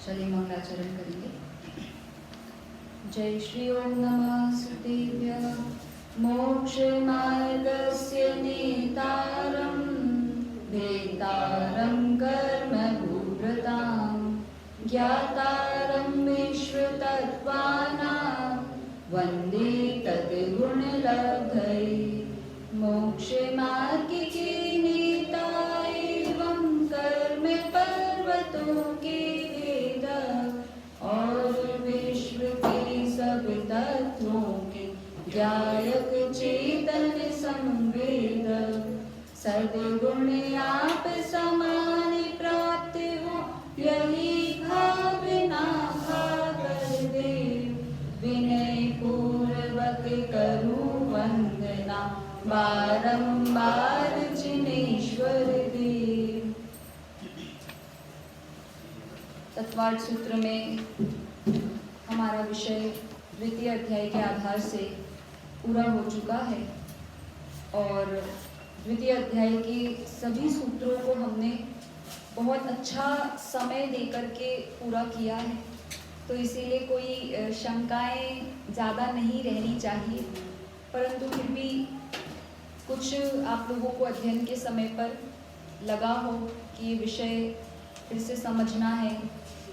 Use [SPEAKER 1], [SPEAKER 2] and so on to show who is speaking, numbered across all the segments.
[SPEAKER 1] चलिए मंगलाचरण करेंगे। जय श्री ओम नमः सुदेव्य मोक्ष मार्गस्य नेतारं भेदारं कर्म भूभृतां ज्ञातारं विश्वतत्त्वानां वन्दे तद्गुणलब्धये। मोक्ष मार्ग के नेता एवं कर्म पर्वतों के वेद और विश्व के सब तत्वों के गायक चेतन संवेद। सद्गुण आप समान प्राप्त हो यही भावना भागर दे। विनय पूर्वक करूं वंदना बारंबार जिनेश्वर देव। तत्वार्थ सूत्र में हमारा विषय द्वितीय अध्याय के आधार से पूरा हो चुका है और द्वितीय अध्याय के सभी सूत्रों को हमने बहुत अच्छा समय देकर के पूरा किया है, तो इसीलिए कोई शंकाएं ज़्यादा नहीं रहनी चाहिए। परंतु फिर भी कुछ आप लोगों को अध्ययन के समय पर लगा हो कि ये विषय फिर से समझना है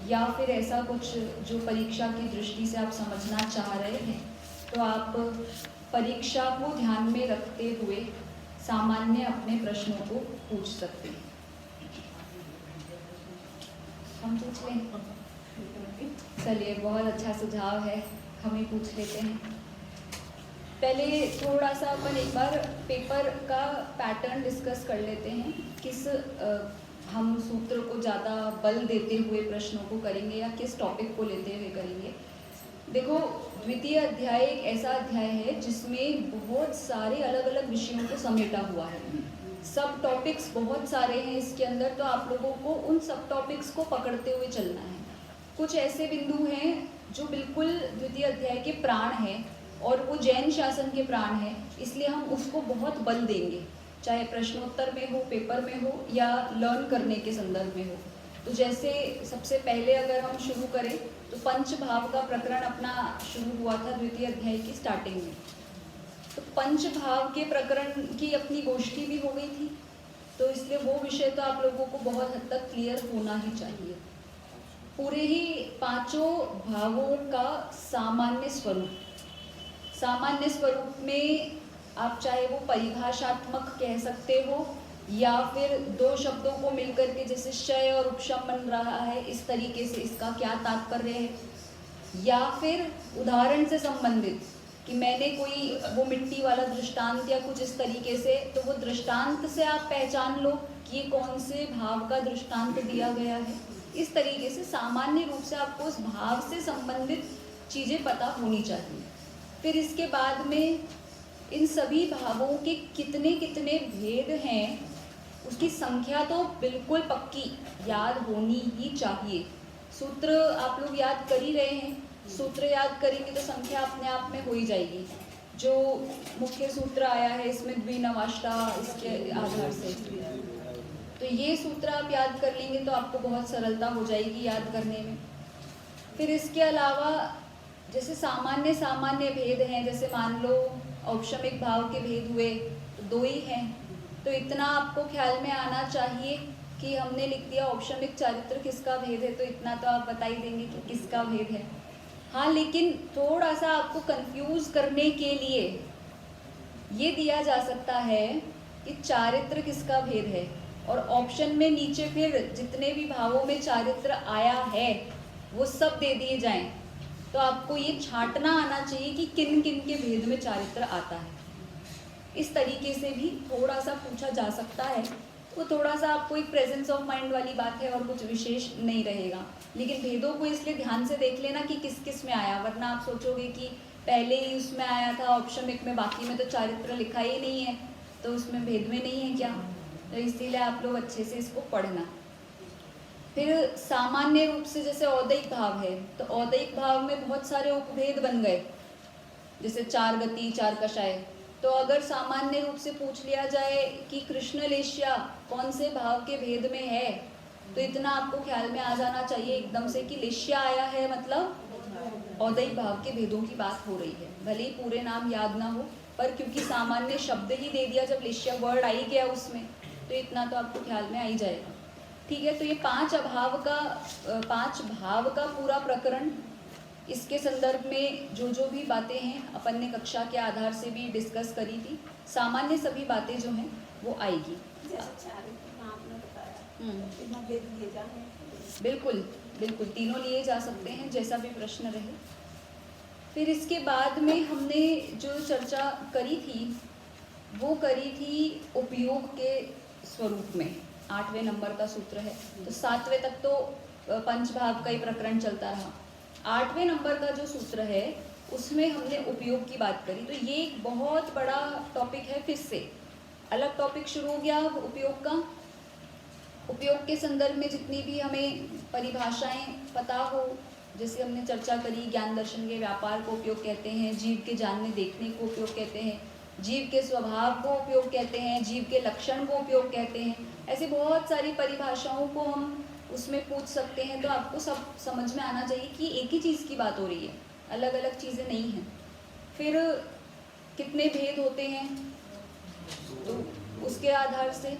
[SPEAKER 1] या फिर ऐसा कुछ जो परीक्षा की दृष्टि से आप समझना चाह रहे हैं, तो आप परीक्षा को ध्यान में रखते हुए सामान्य अपने प्रश्नों को पूछ सकते हैं। हम पूछ लें? चलिए, बहुत अच्छा सुझाव है, हम ही पूछ लेते हैं। पहले थोड़ा सा अपन एक बार पेपर का पैटर्न डिस्कस कर लेते हैं। किस हम सूत्र को ज़्यादा बल देते हुए प्रश्नों को करेंगे या किस टॉपिक को लेते हुए करेंगे। देखो, द्वितीय अध्याय एक ऐसा अध्याय है जिसमें बहुत सारे अलग अलग विषयों को समेटा हुआ है। सब टॉपिक्स बहुत सारे हैं इसके अंदर, तो आप लोगों को उन सब टॉपिक्स को पकड़ते हुए चलना है। कुछ ऐसे बिंदु हैं जो बिल्कुल द्वितीय अध्याय के प्राण हैं और वो जैन शासन के प्राण हैं, इसलिए हम उसको बहुत बल देंगे, चाहे प्रश्नोत्तर में हो, पेपर में हो या लर्न करने के संदर्भ में हो। तो जैसे सबसे पहले अगर हम शुरू करें तो पंच भाव का प्रकरण अपना शुरू हुआ था द्वितीय अध्याय की स्टार्टिंग में। तो पंच भाव के प्रकरण की अपनी गोष्ठी भी हो गई थी, तो इसलिए वो विषय तो आप लोगों को बहुत हद तक क्लियर होना ही चाहिए। पूरे ही पांचों भावों का सामान्य स्वरूप में आप चाहे वो परिभाषात्मक कह सकते हो या फिर दो शब्दों को मिलकर के जैसे शय और उपशम बन रहा है, इस तरीके से इसका क्या तात्पर्य है, या फिर उदाहरण से संबंधित कि मैंने कोई वो मिट्टी वाला दृष्टांत या कुछ इस तरीके से, तो वो दृष्टांत से आप पहचान लो कि ये कौन से भाव का दृष्टांत दिया गया है। इस तरीके से सामान्य रूप से आपको उस भाव से संबंधित चीज़ें पता होनी चाहिए। फिर इसके बाद में इन सभी भावों के कितने कितने भेद हैं उसकी संख्या तो बिल्कुल पक्की याद होनी ही चाहिए। सूत्र आप लोग याद कर ही रहे हैं, सूत्र याद करेंगे तो संख्या अपने आप में हो ही जाएगी। जो मुख्य सूत्र आया है इसमें द्विनवाष्टा, इसके आधार से तो ये सूत्र आप याद कर लेंगे तो आपको बहुत सरलता हो जाएगी याद करने में। फिर इसके अलावा जैसे सामान्य भेद हैं, जैसे मान लो औपशमिक भाव के भेद हुए तो दो ही हैं, तो इतना आपको ख्याल में आना चाहिए कि हमने लिख दिया औपशमिक चारित्र किसका भेद है, तो इतना तो आप बता ही देंगे कि किसका भेद है। हाँ, लेकिन थोड़ा सा आपको कंफ्यूज करने के लिए ये दिया जा सकता है कि चारित्र किसका भेद है, और ऑप्शन में नीचे फिर जितने भी भावों में चारित्र आया है वो सब दे दिए जाएं, तो आपको ये छांटना आना चाहिए कि किन किन के भेद में चारित्र आता है। इस तरीके से भी थोड़ा सा पूछा जा सकता है। वो थोड़ा सा आपको एक प्रेजेंस ऑफ माइंड वाली बात है और कुछ विशेष नहीं रहेगा, लेकिन भेदों को इसलिए ध्यान से देख लेना कि किस किस में आया, वरना आप सोचोगे कि पहले ही उसमें आया था औपशमिक में, बाकी में तो चारित्र लिखा ही नहीं है, तो उसमें भेद में नहीं है क्या। तो इसीलिए आप लोग अच्छे से इसको पढ़ना। फिर सामान्य रूप से जैसे औदैक भाव है, तो औदैक भाव में बहुत सारे उपभेद बन गए, जैसे चार गति, चार कषाय। तो अगर सामान्य रूप से पूछ लिया जाए कि कृष्णलेश्या कौन से भाव के भेद में है, तो इतना आपको ख्याल में आ जाना चाहिए एकदम से कि लिश्या आया है मतलब औदयिक भाव के भेदों की बात हो रही है। भले ही पूरे नाम याद ना हो, पर क्योंकि सामान्य शब्द ही दे दिया, जब लिश्या वर्ड आई गया उसमें, तो इतना तो आपको ख्याल में आ ही जाएगा। ठीक है, तो ये पांच भाव का पूरा प्रकरण, इसके संदर्भ में जो भी बातें हैं अपन ने कक्षा के आधार से भी डिस्कस करी थी। सामान्य सभी बातें जो हैं वो आएगी। बिल्कुल बिल्कुल, तीनों लिए जा सकते हैं, जैसा भी प्रश्न रहे। फिर इसके बाद में हमने जो चर्चा करी थी वो करी थी उपयोग के स्वरूप में। 8वें नंबर का सूत्र है, तो 7वें तक तो पंचभाव का ही प्रकरण चलता रहा। 8वें नंबर का जो सूत्र है उसमें हमने उपयोग की बात करी। तो ये एक बहुत बड़ा टॉपिक है, फिर से अलग टॉपिक शुरू हो गया अब उपयोग का। उपयोग के संदर्भ में जितनी भी हमें परिभाषाएं पता हो, जैसे हमने चर्चा करी, ज्ञान दर्शन के व्यापार को उपयोग कहते हैं, जीव के जानने देखने को उपयोग कहते हैं, जीव के स्वभाव को उपयोग कहते हैं, जीव के लक्षण को उपयोग कहते हैं। ऐसी बहुत सारी परिभाषाओं को हम उसमें पूछ सकते हैं। तो आपको सब समझ में आना चाहिए कि एक ही चीज़ की बात हो रही है, अलग अलग चीज़ें नहीं हैं। फिर कितने भेद होते हैं, तो उसके आधार से,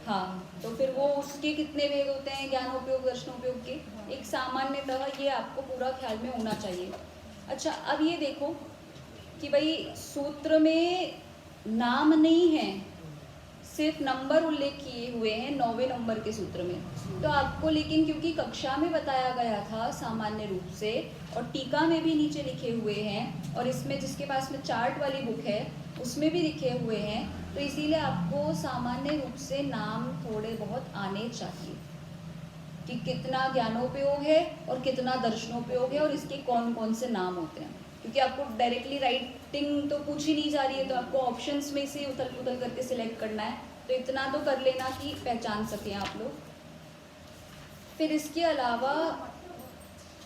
[SPEAKER 1] हाँ, तो फिर वो उसके कितने भेद होते हैं ज्ञानोपयोग दर्शनोपयोग के, एक सामान्यतः ये आपको पूरा ख्याल में होना चाहिए। अच्छा, अब ये देखो कि भाई सूत्र में नाम नहीं है, सिर्फ नंबर उल्लेख किए हुए हैं 9वें नंबर के सूत्र में। तो आपको लेकिन क्योंकि कक्षा में बताया गया था सामान्य रूप से, और टीका में भी नीचे लिखे हुए हैं, और इसमें जिसके पास में चार्ट वाली बुक है उसमें भी लिखे हुए हैं, तो इसीलिए आपको सामान्य रूप से नाम थोड़े बहुत आने चाहिए कि कितना ज्ञानोपयोग है और कितना दर्शनोपयोग है और इसके कौन कौन से नाम होते हैं। क्योंकि आपको डायरेक्टली राइटिंग तो पूछी नहीं जा रही है, तो आपको ऑप्शंस में से उथल पुथल करके सिलेक्ट करना है, तो इतना तो कर लेना कि पहचान सकें आप लोग। फिर इसके अलावा,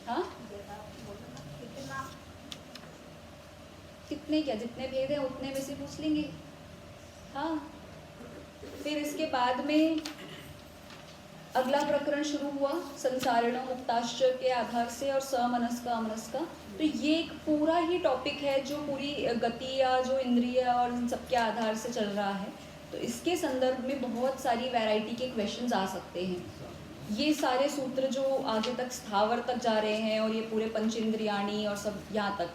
[SPEAKER 1] हाँ, कितने क्या, जितने भेद हैं उतने में से पूछ लेंगे। हाँ, फिर इसके बाद में अगला प्रकरण शुरू हुआ संसारण मुक्ताश्चर्य के आधार से और समनस्का अमनस्का। तो ये एक पूरा ही टॉपिक है जो पूरी गति या जो इंद्रिय और इन सबके आधार से चल रहा है। तो इसके संदर्भ में बहुत सारी वैरायटी के क्वेश्चंस आ सकते हैं। ये सारे सूत्र जो आगे तक स्थावर तक जा रहे हैं और ये पूरे पंचेंद्रियाणी और सब यहाँ तक,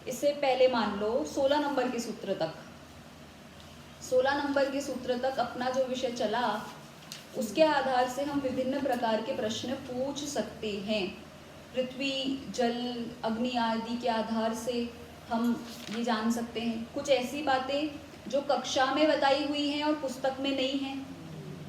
[SPEAKER 1] इससे पहले मान लो 16 नंबर के सूत्र तक, 16 नंबर के सूत्र तक अपना जो विषय चला, उसके आधार से हम विभिन्न प्रकार के प्रश्न पूछ सकते हैं। पृथ्वी, जल, अग्नि आदि के आधार से हम ये जान सकते हैं। कुछ ऐसी बातें जो कक्षा में बताई हुई हैं और पुस्तक में नहीं हैं,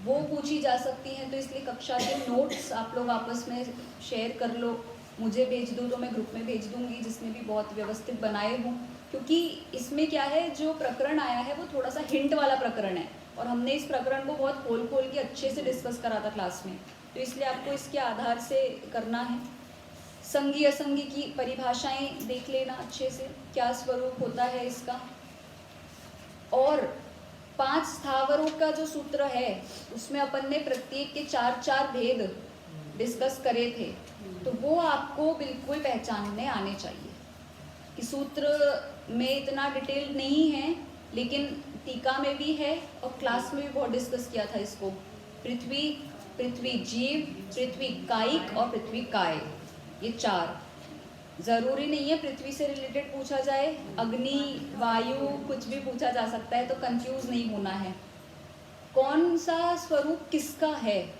[SPEAKER 1] वो पूछी जा सकती हैं। तो इसलिए कक्षा के नोट्स आप लोग आपस में शेयर कर लो, मुझे भेज दो तो मैं ग्रुप में भेज दूंगी, जिसमें भी बहुत व्यवस्थित बनाए हों। क्योंकि इसमें क्या है, जो प्रकरण आया है वो थोड़ा सा हिंट वाला प्रकरण है, और हमने इस प्रकरण को बहुत खोल खोल के अच्छे से डिस्कस करा था क्लास में, तो इसलिए आपको इसके आधार से करना है। संगी असंगी की परिभाषाएं देख लेना अच्छे से, क्या स्वरूप होता है इसका। और 5 स्थावरों का जो सूत्र है उसमें अपन ने प्रत्येक के 4-4 भेद डिस्कस करे थे, तो वो आपको बिल्कुल पहचानने आने चाहिए। कि सूत्र में इतना डिटेल नहीं है, लेकिन टीका में भी है और क्लास में भी बहुत डिस्कस किया था इसको। पृथ्वी, पृथ्वी जीव, पृथ्वी कायिक और पृथ्वी काय, ये 4। ज़रूरी नहीं है पृथ्वी से रिलेटेड पूछा जाए, अग्नि, वायु, कुछ भी पूछा जा सकता है, तो कंफ्यूज नहीं होना है। कौन सा स्वरूप किसका है,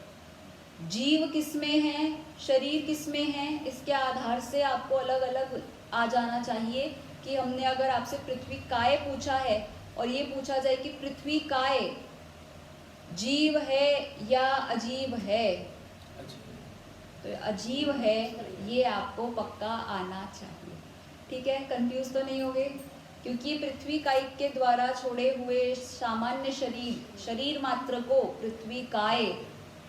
[SPEAKER 1] जीव किसमें है, शरीर किसमें है, इसके आधार से आपको अलग अलग आ जाना चाहिए। कि हमने अगर आपसे पृथ्वी काय पूछा है और ये पूछा जाए कि पृथ्वी काय जीव है या अजीव है, तो अजीव है, ये आपको पक्का आना चाहिए। ठीक है, कंफ्यूज तो नहीं होगे, क्योंकि पृथ्वी कायिक के द्वारा छोड़े हुए सामान्य शरीर मात्र को पृथ्वी काय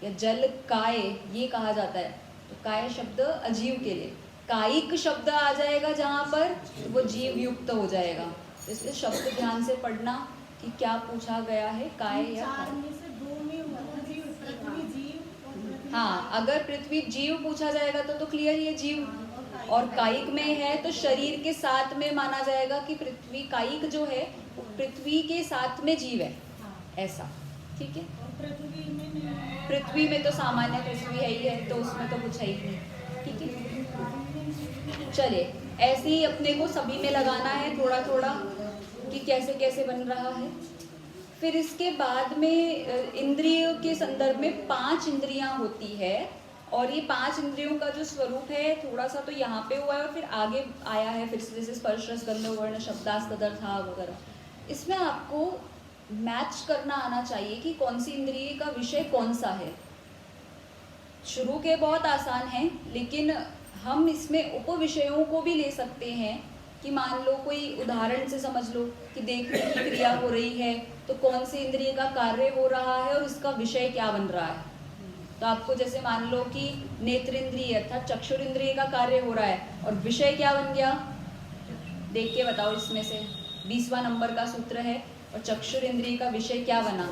[SPEAKER 1] या जल काय ये कहा जाता है। तो काय शब्द अजीव के लिए, कायिक शब्द आ जाएगा जहाँ पर, तो वो जीव युक्त हो जाएगा। तो इसलिए शब्द ध्यान से पढ़ना कि क्या पूछा गया है, काय या काय। हाँ, अगर पृथ्वी जीव पूछा जाएगा तो क्लियर ये जीव, और कायिक में है तो शरीर के साथ में माना जाएगा कि पृथ्वी कायिक जो है पृथ्वी के साथ में जीव है, ऐसा। ठीक है, पृथ्वी में तो सामान्य पृथ्वी है ही है, तो उसमें तो कुछ है ही नहीं। ठीक है, चलिए ऐसे ही अपने को सभी में लगाना है थोड़ा थोड़ा कि कैसे कैसे बन रहा है। फिर इसके बाद में इंद्रियों के संदर्भ में 5 इंद्रियां होती है, और ये 5 इंद्रियों का जो स्वरूप है थोड़ा सा तो यहाँ पे हुआ है और फिर आगे आया है फिर से, जैसे स्पर्श रस गंध वर्ण शब्दास तदर्था वगैरह। इसमें आपको मैच करना आना चाहिए कि कौन सी इंद्रिय का विषय कौन सा है। शुरू के बहुत आसान है, लेकिन हम इसमें उप विषयों को भी ले सकते हैं कि मान लो कोई उदाहरण से समझ लो कि देखने की क्रिया हो रही है तो कौन सी इंद्रिय का कार्य हो रहा है और इसका विषय क्या बन रहा है। तो आपको जैसे मान लो कि नेत्र इंद्रिय अर्थात चक्षुर इंद्रिय का कार्य हो रहा है और विषय क्या बन गया, देख के बताओ। इसमें से 20वां नंबर का सूत्र है, और चक्षुर इंद्रिय का विषय क्या बना,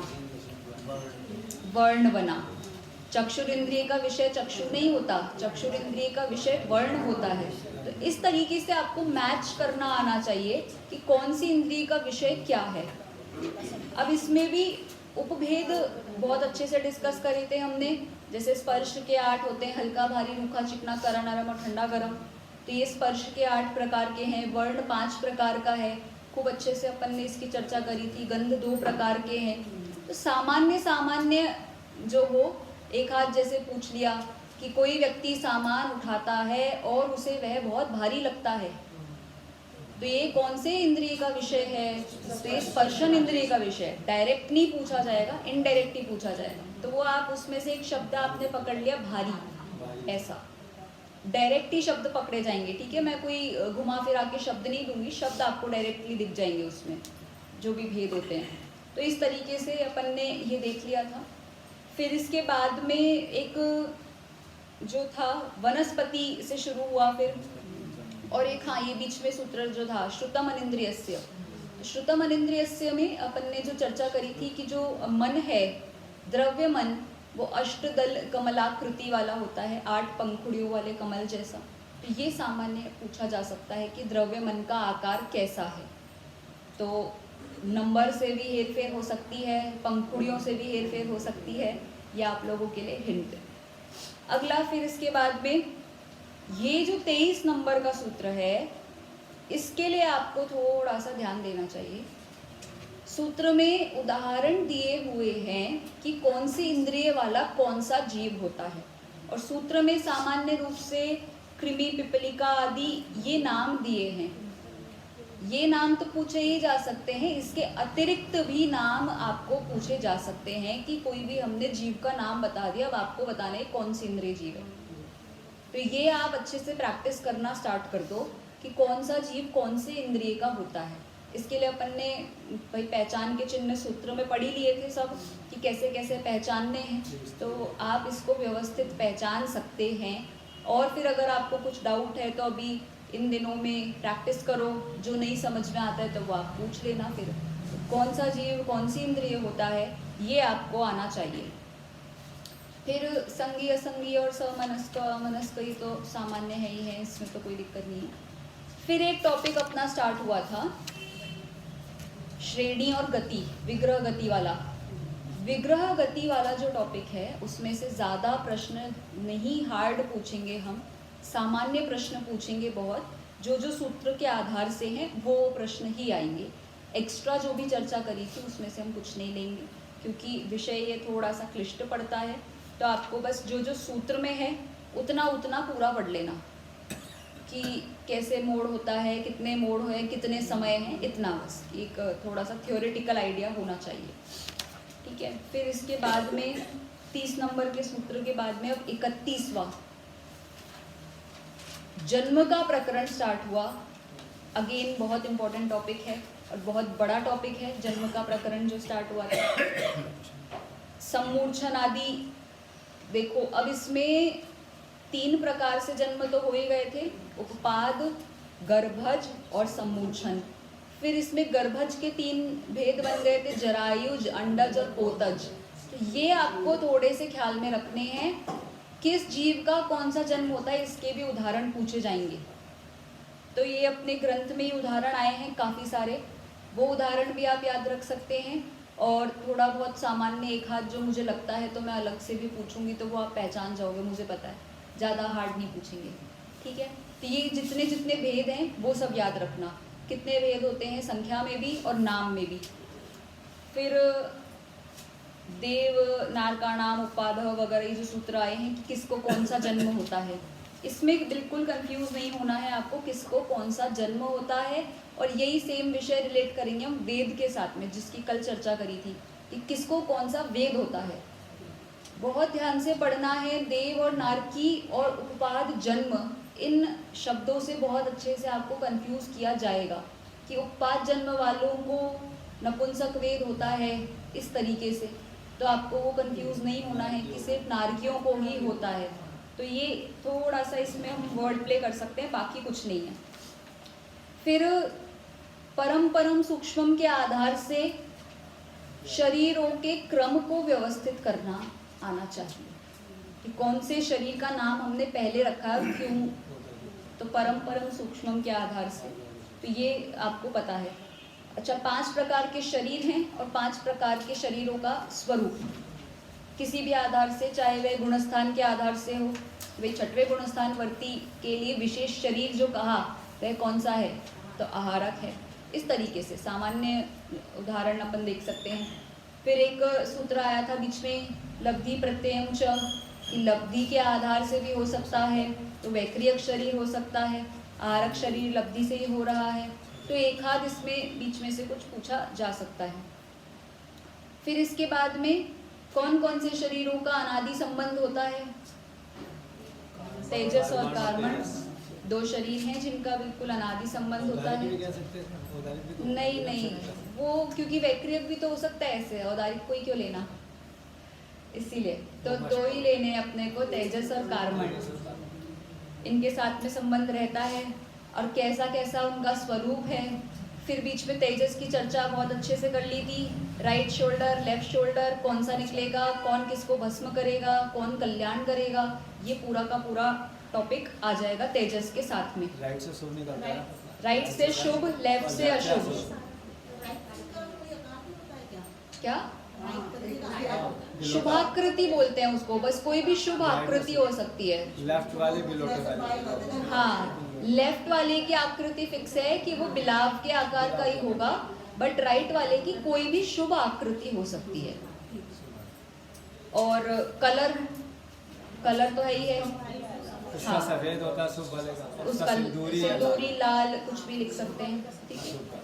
[SPEAKER 1] वर्ण बना। चक्षुर इंद्रिय का विषय चक्षु नहीं होता, चक्षुर इंद्रिय का विषय वर्ण होता है। तो इस तरीके से आपको मैच करना आना चाहिए कि कौन सी इंद्रिय का विषय क्या है। अब इसमें भी उपभेद बहुत अच्छे से डिस्कस करे थे हमने, जैसे स्पर्श के 8 होते हैं, हल्का भारी रूखा चिकना करा नरम और ठंडा गरम। तो ये स्पर्श के 8 प्रकार के हैं, वर्ण 5 प्रकार का है, खूब अच्छे से अपन ने इसकी चर्चा करी थी। गंध 2 प्रकार के हैं। तो सामान्य सामान्य जो हो, एक हाथ जैसे पूछ लिया कि कोई व्यक्ति सामान उठाता है और उसे वह बहुत भारी लगता है, तो ये कौन से इंद्रिय का विषय है, तो स्पर्शन इंद्रिय का विषय। डायरेक्ट नहीं पूछा जाएगा, इनडायरेक्ट ही पूछा जाएगा। तो वो आप उसमें से एक शब्द आपने पकड़ लिया भारी, ऐसा डायरेक्ट ही शब्द पकड़े जाएंगे। ठीक है, मैं कोई घुमा फिरा के शब्द नहीं दूंगी, शब्द आपको डायरेक्टली दिख जाएंगे उसमें जो भी भेद होते हैं। तो इस तरीके से अपन ने ये देख लिया था। फिर इसके बाद में एक जो था वनस्पति से शुरू हुआ फिर, और एक हाँ ये बीच में सूत्र जो था श्रुतम अनिंद्रियस्य। श्रुतम अनिंद्रियस्य में अपन ने जो चर्चा करी थी कि जो मन है, द्रव्य मन, वो अष्टदल कमलाकृति वाला होता है, 8 पंखुड़ियों वाले कमल जैसा। तो ये सामान्य पूछा जा सकता है कि द्रव्य मन का आकार कैसा है। तो नंबर से भी हेरफेर हो सकती है, पंखुड़ियों से भी हेरफेर हो सकती है, ये आप लोगों के लिए हिंट। अगला फिर इसके बाद में ये जो 23 नंबर का सूत्र है, इसके लिए आपको थोड़ा सा ध्यान देना चाहिए। सूत्र में उदाहरण दिए हुए हैं कि कौन सी इंद्रिय वाला कौन सा जीव होता है, और सूत्र में सामान्य रूप से कृमि, पिपलिका आदि ये नाम दिए हैं। ये नाम तो पूछे ही जा सकते हैं, इसके अतिरिक्त भी नाम आपको पूछे जा सकते हैं कि कोई भी हमने जीव का नाम बता दिया, अब आपको बताना है कौन सी इंद्रिय जीव है। तो ये आप अच्छे से प्रैक्टिस करना स्टार्ट कर दो कि कौन सा जीव कौन से इंद्रिय का होता है। इसके लिए अपन ने भाई पहचान के चिन्ह सूत्र में पढ़ ही लिए थे सब कि कैसे कैसे पहचानने हैं, तो आप इसको व्यवस्थित पहचान सकते हैं। और फिर अगर आपको कुछ डाउट है तो अभी इन दिनों में प्रैक्टिस करो, जो नहीं समझ में आता है तो वो आप पूछ लेना। फिर कौन सा जीव कौन सी इंद्रिय होता है ये आपको आना चाहिए। फिर संगी असंगी और समनस्क अमनस्क ये तो सामान्य है ही है, इसमें तो कोई दिक्कत नहीं है। फिर एक टॉपिक अपना स्टार्ट हुआ था श्रेणी और गति, विग्रह गति वाला। विग्रह गति वाला जो टॉपिक है उसमें से ज़्यादा प्रश्न नहीं हार्ड पूछेंगे हम, सामान्य प्रश्न पूछेंगे बहुत, जो जो सूत्र के आधार से हैं वो प्रश्न ही आएंगे। एक्स्ट्रा जो भी चर्चा करी थी उसमें से हम कुछ नहीं लेंगे, क्योंकि विषय ये थोड़ा सा क्लिष्ट पड़ता है। तो आपको बस जो जो सूत्र में है उतना उतना पूरा पढ़ लेना कि कैसे मोड होता है, कितने मोड है, कितने समय हैं, इतना बस एक थोड़ा सा थ्योरेटिकल आइडिया होना चाहिए। ठीक है, फिर इसके बाद में 30 नंबर के सूत्र के बाद में अब 31वां जन्म का प्रकरण स्टार्ट हुआ। अगेन बहुत इंपॉर्टेंट टॉपिक है और बहुत बड़ा टॉपिक है। जन्म का प्रकरण जो स्टार्ट हुआ था, सम्मूर्छन आदि। देखो अब इसमें 3 प्रकार से जन्म तो हो ही गए थे, उपपाद, गर्भज और सम्मूर्छन। फिर इसमें गर्भज के 3 भेद बन गए थे, जरायुज, अंडज और पोतज। तो ये आपको थोड़े से ख्याल में रखने हैं किस जीव का कौन सा जन्म होता है इसके भी उदाहरण पूछे जाएंगे। तो ये अपने ग्रंथ में ही उदाहरण आए हैं काफ़ी सारे, वो उदाहरण भी आप याद रख सकते हैं। और थोड़ा बहुत सामान्य एक हाथ जो मुझे लगता है तो मैं अलग से भी पूछूंगी, तो वो आप पहचान जाओगे, मुझे पता है, ज़्यादा हार्ड नहीं पूछेंगे, ठीक है। तो ये जितने जितने भेद हैं वो सब याद रखना, कितने भेद होते हैं संख्या में भी और नाम में भी। फिर देव नारकाणाम उपाधः वगैरह ये जो सूत्र आए हैं कि किसको कौन सा जन्म होता है, इसमें बिल्कुल कंफ्यूज नहीं होना है आपको, किसको कौन सा जन्म होता है। और यही सेम विषय रिलेट करेंगे हम वेद के साथ में, जिसकी कल चर्चा करी थी कि किसको कौन सा वेद होता है। बहुत ध्यान से पढ़ना है। देव और नारकी और उपाद जन्म, इन शब्दों से बहुत अच्छे से आपको कंफ्यूज किया जाएगा कि उत्पाद जन्म वालों को नपुंसक वेद होता है इस तरीके से, तो आपको वो कंफ्यूज नहीं होना है कि सिर्फ नारकियों को ही होता है। तो ये थोड़ा सा इसमें हम वर्ड प्ले कर सकते हैं, बाकी कुछ नहीं है। फिर परम परम सूक्ष्म के आधार से शरीरों के क्रम को व्यवस्थित करना आना चाहिए कि कौन से शरीर का नाम हमने पहले रखा है क्यों, तो परम परम सूक्ष्म के आधार से, तो ये आपको पता है। अच्छा, 5 प्रकार के शरीर हैं और 5 प्रकार के शरीरों का स्वरूप किसी भी आधार से, चाहे वह गुणस्थान के आधार से हो, वही 6वें गुणस्थान वर्ती के लिए विशेष शरीर जो कहा वह कौन सा है, तो आहारक है। इस तरीके से सामान्य उदाहरण अपन देख सकते हैं। फिर एक सूत्र आया था बीच में, लब्धि प्रत्ययम च, कि लब्धि के आधार से भी हो सकता है, तो वैक्रियक शरीर हो सकता है, आहारक शरीर लब्धि से ही हो रहा है, तो एक हाथ इसमें बीच में से कुछ पूछा जा सकता है। फिर इसके बाद में कौन कौन से शरीरों का अनादि संबंध होता है, तेजस और कार्बन, 2 शरीर हैं जिनका बिल्कुल अनादि संबंध होता है। नहीं, वो क्योंकि वैक्रियक भी तो हो सकता है ऐसे, औदारिक को ही क्यों लेना, इसीलिए तो 2 ही लेने हैं अपने को, तेजस और कार्बन, इनके साथ में संबंध रहता है और कैसा कैसा उनका स्वरूप है। फिर बीच में तेजस की चर्चा बहुत अच्छे से कर ली थी, राइट शोल्डर लेफ्ट शोल्डर, कौन सा निकलेगा, कौन किसको भस्म करेगा, कौन कल्याण करेगा, ये पूरा का पूरा टॉपिक आ जाएगा तेजस के साथ में।
[SPEAKER 2] राइट से शुभ निकलता है,
[SPEAKER 1] राइट से शुभ, लेफ्ट से अशुभ। क्या शुभाकृति बोलते हैं उसको, बस कोई भी शुभ आकृति हो सकती है।
[SPEAKER 2] लेफ्ट वाले बिलोटे वाले,
[SPEAKER 1] हाँ, लेफ्ट वाले की आकृति फिक्स है कि वो बिलाव के आकार का ही होगा, बट राइट वाले की कोई भी शुभ आकृति हो सकती है। और कलर तो है ही है,
[SPEAKER 2] उसका
[SPEAKER 1] हाँ,
[SPEAKER 2] सफेद होता है शुभ वाले का,
[SPEAKER 1] उसका सिंदूरी लाल कुछ भी लिख सकते हैं, ठीक है।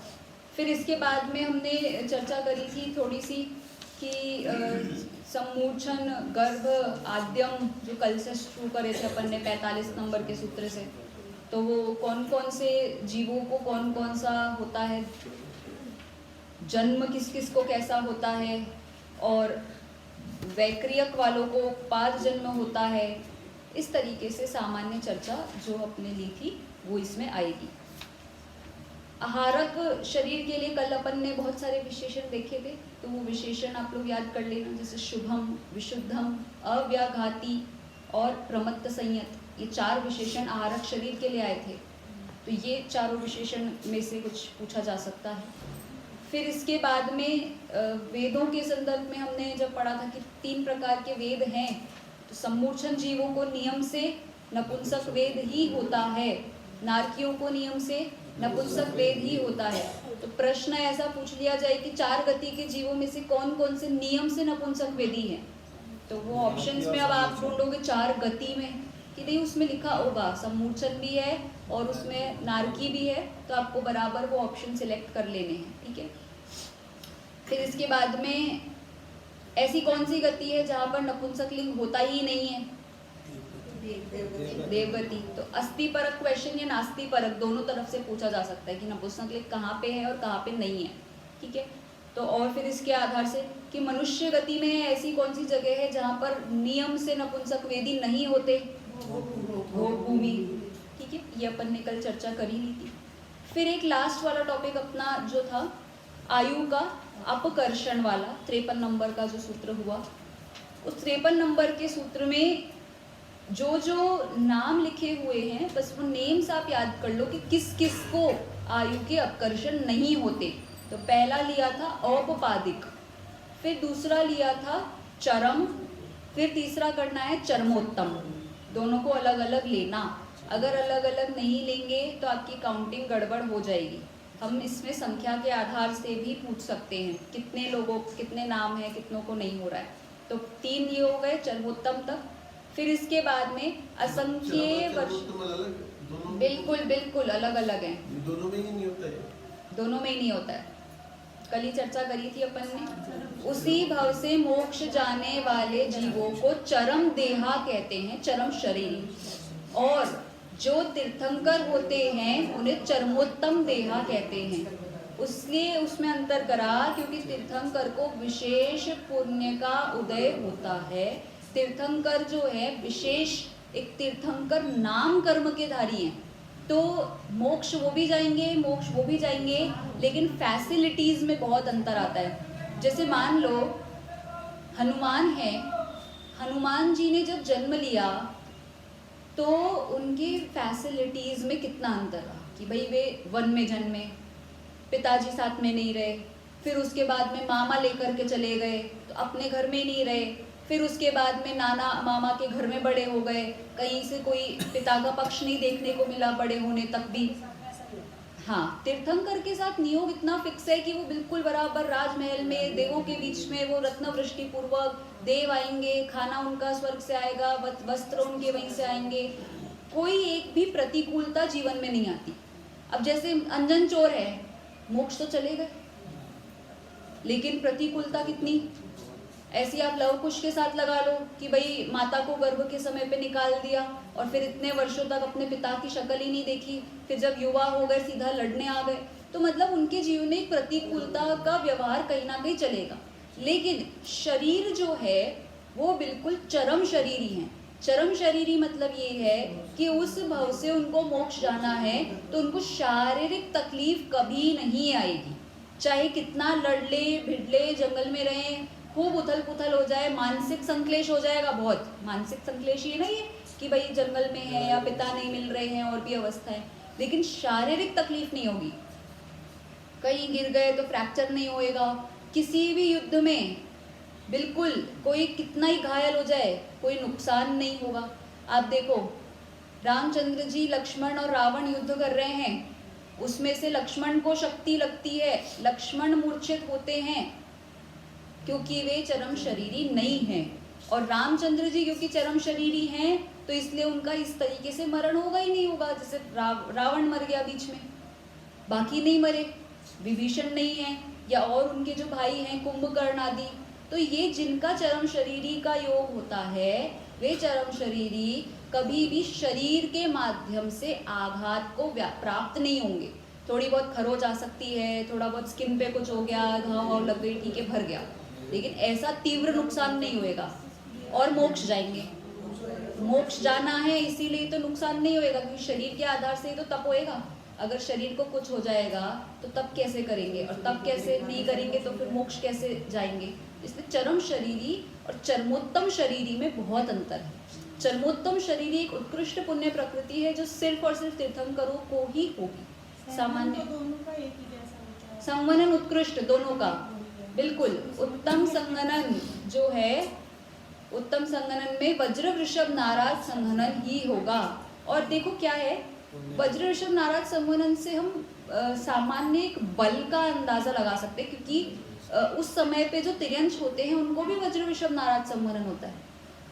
[SPEAKER 1] फिर इसके बाद में हमने चर्चा करी थी थोड़ी सी कि सम्मूर्छन, गर्भ, आद्यम, जो कल से शुरू करे थे अपन ने 45 नंबर के सूत्र से, तो वो कौन कौन से जीवों को कौन कौन सा होता है, जन्म किस किस को कैसा होता है, और वैक्रियक वालों को पाद जन्म होता है। इस तरीके से सामान्य चर्चा जो अपने ली थी वो इसमें आएगी। आहारक शरीर के लिए कल अपन ने बहुत सारे विशेषण देखे थे, तो वो विशेषण आप लोग याद कर लेना, जैसे शुभम, विशुद्धम, अव्याघाती और प्रमत्त संयत, ये 4 विशेषण आहारक शरीर के लिए आए थे। तो ये चारों विशेषण में से कुछ पूछा जा सकता है। फिर इसके बाद में वेदों के संदर्भ में हमने जब पढ़ा था कि 3 प्रकार के वेद हैं, तो सम्मूर्छन जीवों को नियम से नपुंसक वेद ही होता है, नारकियों को नियम से नपुंसक वेद ही होता है। तो प्रश्न ऐसा पूछ लिया जाए कि 4 गति के जीवों में से कौन कौन से नियम से नपुंसक वेदी हैं, तो वो ऑप्शंस में अब आप ढूंढोगे 4 गति में कि नहीं, उसमें लिखा होगा सम्मूर्छन भी है और उसमें नारकी भी है, तो आपको बराबर वो ऑप्शन सिलेक्ट कर लेने हैं, ठीक है। फिर इसके बाद में ऐसी कौन सी गति है जहाँ पर नपुंसक लिंग होता ही नहीं है, देवगति। तो अस्थि परक क्वेश्चन या नास्ति परक दोनों तरफ से पूछा जा सकता है कि नपुंसक लिंग कहाँ पे है और कहाँ पे नहीं है, ठीक है। तो और फिर इसके आधार से कि मनुष्य गति में ऐसी कौन सी जगह है जहाँ पर नियम से नपुंसक वेदी नहीं होते, भूमि, ठीक है। ये अपन ने कल चर्चा कर ही ली थी। फिर एक लास्ट वाला टॉपिक अपना जो था आयु का अपकर्षण वाला, 53 नंबर का जो सूत्र हुआ, उस 53 नंबर के सूत्र में जो जो नाम लिखे हुए हैं बस वो नेम्स आप याद कर लो कि किस किस को आयु के अपकर्षण नहीं होते। तो पहला लिया था औपपादिक, फिर दूसरा लिया था चरम, फिर तीसरा करना है चरमोत्तम। दोनों को अलग अलग लेना, अगर अलग अलग नहीं लेंगे तो आपकी काउंटिंग गड़बड़ हो जाएगी। हम इसमें संख्या के आधार से भी पूछ सकते हैं कितने लोगों कितने नाम हैं, कितनों को नहीं हो रहा है। तो 3 ये हो गए चरमोत्तम तक। फिर इसके बाद में असंख्य वर्ष, बिल्कुल बिल्कुल अलग अलग हैं,
[SPEAKER 3] दोनों में ही नहीं होता है,
[SPEAKER 1] दोनों में ही नहीं होता है। कल ही चर्चा करी थी अपन ने। उसी भव से मोक्ष जाने वाले जीवों को चरम देहा कहते हैं, चरम शरीरी। और जो तीर्थंकर होते हैं उन्हें चरमोत्तम देहा कहते हैं। उसलिए उसमें अंतर करा क्योंकि तीर्थंकर को विशेष पुण्य का उदय होता है। तीर्थंकर जो है विशेष एक तीर्थंकर नाम कर्म के धारी हैं, तो मोक्ष वो भी जाएंगे, मोक्ष वो भी जाएंगे, लेकिन फैसिलिटीज में बहुत अंतर आता है। जैसे मान लो हनुमान है, हनुमान जी ने जब जन्म लिया तो उनकी फैसिलिटीज में कितना अंतर रहा कि भाई वे वन में जन्मे, पिताजी साथ में नहीं रहे, फिर उसके बाद में मामा लेकर के चले गए तो अपने घर में नहीं रहे, फिर उसके बाद में नाना मामा के घर में बड़े हो गए, कहीं से कोई पिता का पक्ष नहीं देखने को मिला बड़े होने तक भी। हाँ, तीर्थंकर के साथ नियोग इतना फिक्स है कि वो बिल्कुल बराबर राजमहल में देवों के बीच में वो रत्न वृष्टि पूर्वक देव आएंगे, खाना उनका स्वर्ग से आएगा, वस्त्र उनके वहीं से आएंगे, कोई एक भी प्रतिकूलता जीवन में नहीं आती। अब जैसे अंजन चोर है, मोक्ष तो चले गए, लेकिन प्रतिकूलता कितनी। ऐसी आप लव कुश के साथ लगा लो कि भाई माता को गर्भ के समय पे निकाल दिया और फिर इतने वर्षों तक अपने पिता की शक्ल ही नहीं देखी, फिर जब युवा हो गए सीधा लड़ने आ गए, तो मतलब उनके जीवन में प्रतिकूलता का व्यवहार कहीं ना कहीं चलेगा। लेकिन शरीर जो है वो बिल्कुल चरम शरीरी है। चरम शरीरी मतलब ये है कि उस भव से उनको मोक्ष जाना है तो उनको शारीरिक तकलीफ कभी नहीं आएगी, चाहे कितना लड़ ले भिड़ ले, जंगल में रहें, खूब उथल पुथल हो जाए, मानसिक संक्लेश हो जाएगा बहुत। मानसिक संक्लेश ये नहीं है कि भाई जंगल में है या पिता नहीं मिल रहे हैं और भी अवस्था है, लेकिन शारीरिक तकलीफ नहीं होगी। कहीं गिर गए तो फ्रैक्चर नहीं होएगा, किसी भी युद्ध में बिल्कुल कोई कितना ही घायल हो जाए कोई नुकसान नहीं होगा। आप देखो रामचंद्र जी लक्ष्मण और रावण युद्ध कर रहे हैं, उसमें से लक्ष्मण को शक्ति लगती है, लक्ष्मण मूर्छित होते हैं क्योंकि वे चरम शरीरी नहीं हैं, और रामचंद्र जी क्योंकि चरम शरीरी हैं तो इसलिए उनका इस तरीके से मरण होगा ही नहीं होगा। जैसे रावण मर गया बीच में, बाकी नहीं मरे, विभीषण नहीं है, या और उनके जो भाई हैं कुंभकर्ण आदि। तो ये जिनका चरम शरीरी का योग होता है वे चरम शरीरी कभी भी शरीर के माध्यम से आघात को प्राप्त नहीं होंगे। थोड़ी बहुत खरोच आ सकती है, थोड़ा बहुत स्किन पे कुछ हो गया, घाव लग गई, ठीक है भर गया, लेकिन ऐसा तीव्र नुकसान नहीं होएगा और मोक्ष जाएंगे। मोक्ष जाना है इसीलिए तो नुकसान नहीं होएगा क्योंकि शरीर के आधार से ही तो तप होएगा। अगर शरीर को कुछ हो जाएगा तो तप कैसे करेंगे, और तप कैसे नहीं करेंगे तो फिर मोक्ष कैसे जाएंगे। इसलिए चरम शरीरी और चरमोत्तम शरीरी में बहुत अंतर है। चरमोत्तम शरीरी एक उत्कृष्ट पुण्य प्रकृति है जो सिर्फ और सिर्फ तीर्थंकरों को ही होगी। सामान्य संवनन उत्कृष्ट दोनों का बिल्कुल। उत्तम संगनन जो है, उत्तम संगनन में वज्र वृषभ नाराज संगनन ही होगा। और देखो क्या है, वज्र ऋषभ नाराज संवनन से हम सामान्य एक बल का अंदाजा लगा सकते हैं क्योंकि उस समय पे जो तिर्यंश होते हैं उनको भी वज्र ऋषभ नाराज संवनन होता है।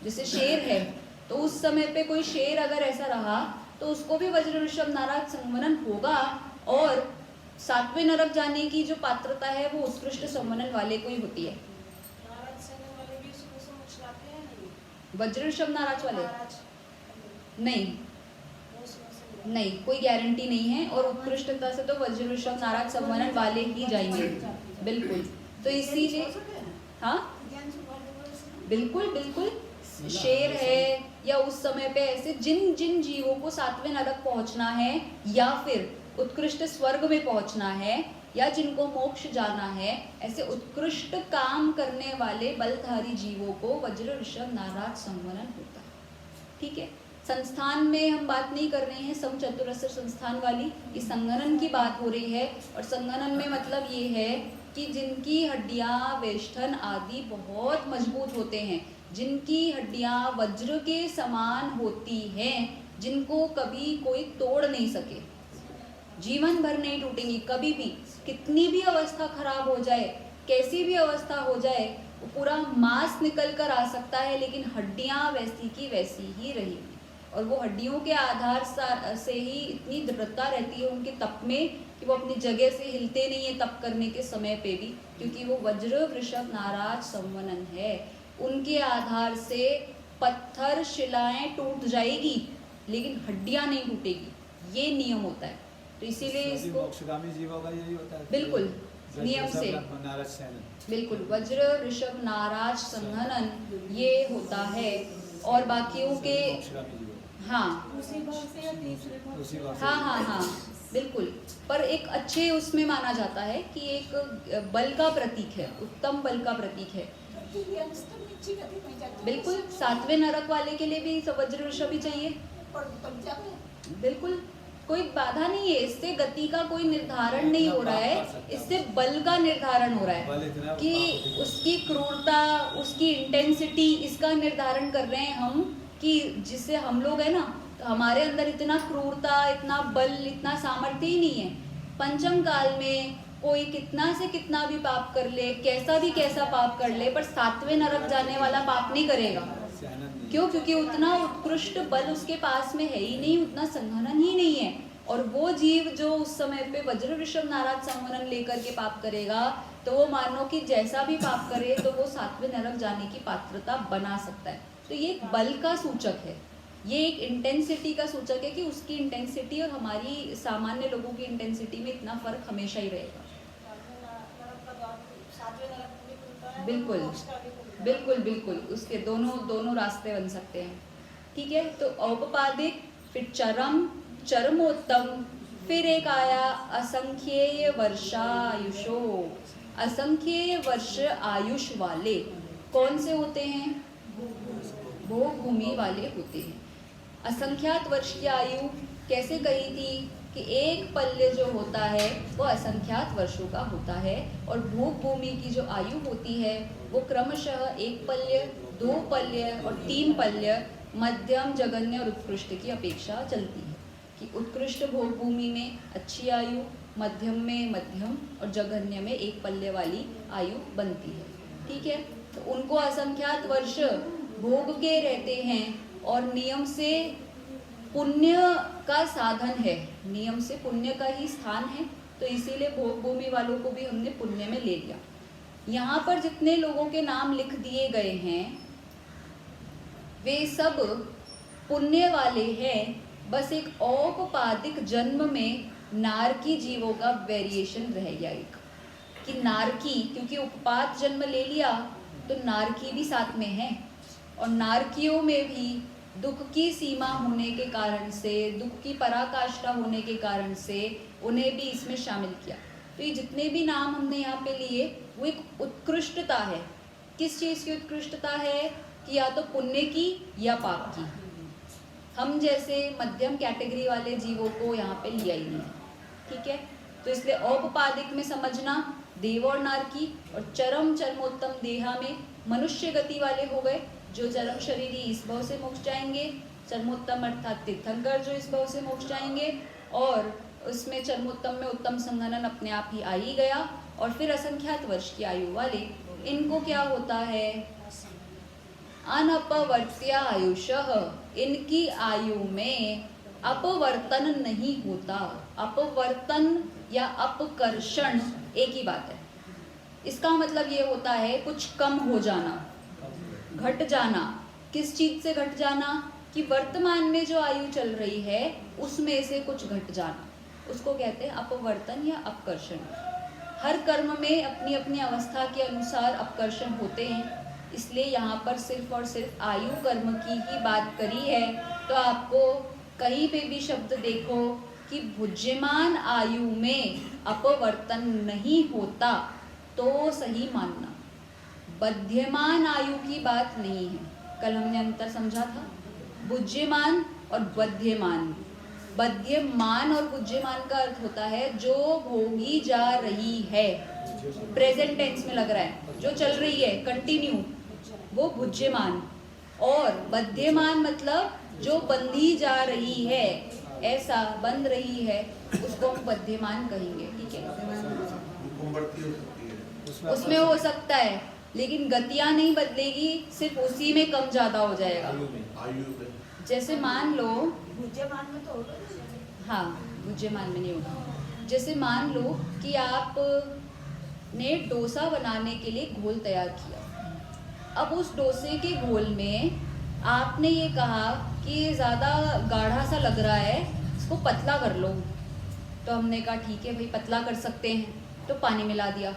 [SPEAKER 1] जैसे शेर है तो उस समय पे कोई शेर अगर ऐसा रहा तो उसको भी वज्र ऋषभ नाराज संवनन होगा, और 7वें नरक जाने की जो पात्रता है वो उत्कृष्ट संवनन वाले को ही होती है। वज्र ऋषभ नाराज वाले नहीं कोई गारंटी नहीं है, और उत्कृष्टता से तो वज्र ऋषभ नाराज संवनन वाले ही जाएंगे बिल्कुल। तो इसीलिए हाँ बिल्कुल शेर है या उस समय पे ऐसे जिन जिन जीवों को 7वें नरक पहुंचना है या फिर उत्कृष्ट स्वर्ग में पहुंचना है या जिनको मोक्ष जाना है, ऐसे उत्कृष्ट काम करने वाले बलधारी जीवों को वज्र ऋषभ नाराज संवनन होता है। ठीक है। संस्थान में हम बात नहीं कर रहे हैं समचतुरस्र संस्थान वाली, इस संगणन की बात हो रही है। और संगणन में मतलब ये है कि जिनकी हड्डियां, वेष्ठन आदि बहुत मजबूत होते हैं, जिनकी हड्डियां वज्र के समान होती हैं, जिनको कभी कोई तोड़ नहीं सके, जीवन भर नहीं टूटेंगी कभी भी। कितनी भी अवस्था खराब हो जाए, कैसी भी अवस्था हो जाए, वो पूरा मांस निकल कर आ सकता है, लेकिन हड्डियां वैसी की वैसी ही रहेगी। और वो हड्डियों के आधार से ही इतनी दृढ़ता रहती है उनके तप में कि वो अपनी जगह से हिलते नहीं है तप करने के समय पे भी, क्योंकि वो वज्र वृषभ नाराज संवनन है। उनके आधार से पत्थर शिलाएं टूट जाएगी लेकिन हड्डियां नहीं टूटेगी, ये नियम होता है। तो इसीलिए इसको
[SPEAKER 2] मोक्षगामी जीवों का यही होता है,
[SPEAKER 1] बिल्कुल नियम से,
[SPEAKER 2] नाराज सहन,
[SPEAKER 1] बिल्कुल वज्र ऋषभ नाराज संघनन ये होता है। और बाकियों के
[SPEAKER 2] मोक्षगामी जीवों,
[SPEAKER 1] हाँ
[SPEAKER 3] उसी भाव से या तीसरे भाव
[SPEAKER 2] उसी बात
[SPEAKER 1] हाँ हाँ हाँ बिल्कुल। पर एक अच्छे उसमें माना जाता है कि एक बल का प्रतीक है, उत्तम बल का प्रतीक है। बिल्कुल, सातवें नरक वाले के लिए भी वज्र वृषभ ही चाहिए। बिल्कुल, कोई बाधा नहीं है, इससे गति का कोई निर्धारण नहीं हो रहा है, इससे बल का निर्धारण हो रहा है कि उसकी क्रूरता, उसकी इंटेंसिटी, इसका निर्धारण कर रहे हैं हम कि जिससे हम लोग है ना, तो हमारे अंदर इतना क्रूरता, इतना बल, इतना सामर्थ्य ही नहीं है। पंचम काल में कोई कितना से कितना भी पाप कर ले, कैसा भी कैसा पाप कर ले, पर सातवें नरक जाने वाला पाप नहीं करेगा। क्यों? क्योंकि उतना उत्कृष्ट बल उसके पास में है ही नहीं, उतना संघनन ही नहीं है। और वो जीव जो उस समय पे वज्र वृषभ नाराज संवनन लेकर के पाप करेगा, तो वो मानो कि जैसा भी पाप करे तो वो सातवें नरक जाने की पात्रता बना सकता है। तो ये एक बल का सूचक है, ये एक इंटेंसिटी का सूचक है कि उसकी इंटेंसिटी और हमारी सामान्य लोगों की इंटेंसिटी में इतना फर्क हमेशा ही रहेगा। बिल्कुल बिल्कुल बिल्कुल, उसके दोनों रास्ते बन सकते हैं। ठीक है, तो औपपादिक, फिर चरम, चरमोत्तम, फिर एक आया असंख्येय वर्षायुषो। असंख्येय वर्ष आयुष वाले कौन से होते हैं? भोग भूमि वाले होते हैं। असंख्यात वर्ष की आयु कैसे कही थी कि एक पल्य जो होता है वो असंख्यात वर्षों का होता है, और भोग भूमि की जो आयु होती है वो क्रमशः एक पल्य, 2 पल्य और 3 पल्य मध्यम, जघन्य और उत्कृष्ट की अपेक्षा चलती है। कि उत्कृष्ट भोग भूमि में अच्छी आयु, मध्यम में मध्यम और जघन्य में 1 पल्य वाली आयु बनती है। ठीक है, तो उनको असंख्यात वर्ष भोग के रहते हैं और नियम से पुण्य का साधन है, नियम से पुण्य का ही स्थान है, तो इसीलिए भोग भूमि वालों को भी हमने पुण्य में ले लिया। यहाँ पर जितने लोगों के नाम लिख दिए गए हैं वे सब पुण्य वाले हैं, बस एक औपपादिक जन्म में नारकी जीवों का वेरिएशन रह गया एक, कि नारकी, क्योंकि उपपात जन्म ले लिया तो नारकी भी साथ में है, और नारकियों में भी दुख की सीमा होने के कारण से, दुख की पराकाष्ठा होने के कारण से उन्हें भी इसमें शामिल किया। तो ये जितने भी नाम हमने यहाँ पे लिए वो एक उत्कृष्टता है। किस चीज़ की उत्कृष्टता है? कि या तो पुण्य की या पाप की। हम जैसे मध्यम कैटेगरी वाले जीवों को यहाँ पे लिया ही नहीं है। ठीक है, तो इसलिए औपपादिक में समझना देव और नारकी, और चरम, चरमोत्तम देहा में मनुष्य गति वाले हो गए जो चरम शरीरी इस भाव से मोक्ष जाएंगे, चरमोत्तम अर्थात तीर्थंकर जो इस भाव से मोक्ष जाएंगे, और उसमें चरमोत्तम में उत्तम संघनन अपने आप ही आ ही गया। और फिर असंख्यात वर्ष की आयु वाले, इनको क्या होता है? अनपवर्त्य आयुषः, इनकी आयु में अपवर्तन नहीं होता। अपवर्तन या अपकर्षण एक ही बात है। इसका मतलब ये होता है कुछ कम हो जाना, घट जाना। किस चीज से घट जाना? कि वर्तमान में जो आयु चल रही है उसमें से कुछ घट जाना, उसको कहते हैं अपवर्तन या अपकर्षण। हर कर्म में अपनी अपनी अवस्था के अनुसार अपकर्षण होते हैं, इसलिए यहाँ पर सिर्फ और सिर्फ आयु कर्म की ही बात करी है। तो आपको कहीं पे भी शब्द देखो कि भुज्यमान आयु में अपवर्तन नहीं होता तो सही मानना, बध्यमान आयु की बात नहीं है। कल हमने अंतर समझा था, बुद्धिमान और बध्यमान। बध्यमान और बुद्धिमान का अर्थ होता है जो भोगी जा रही है, प्रेजेंट टेंस में लग रहा है, जो चल रही है कंटिन्यू, वो बुद्धिमान। और बध्यमान मतलब जो बंधी जा रही है, ऐसा बंध रही है, उसको हम बध्यमान कहेंगे। ठीक है, उसमें हो सकता है, लेकिन गतियां नहीं बदलेगी, सिर्फ उसी में कम ज्यादा हो जाएगा।
[SPEAKER 2] आयु में
[SPEAKER 1] जैसे मान लो,
[SPEAKER 3] बुद्धिमान में तो होगा।
[SPEAKER 1] हाँ बुद्धिमान में नहीं होगा। जैसे मान लो कि आप ने डोसा बनाने के लिए घोल तैयार किया। अब उस डोसे के घोल में आपने ये कहा कि ये ज़्यादा गाढ़ा सा लग रहा है, इसको पतला कर लो। तो हमने कहा ठीक है भाई, पतला कर सकते हैं, तो पानी मिला दिया,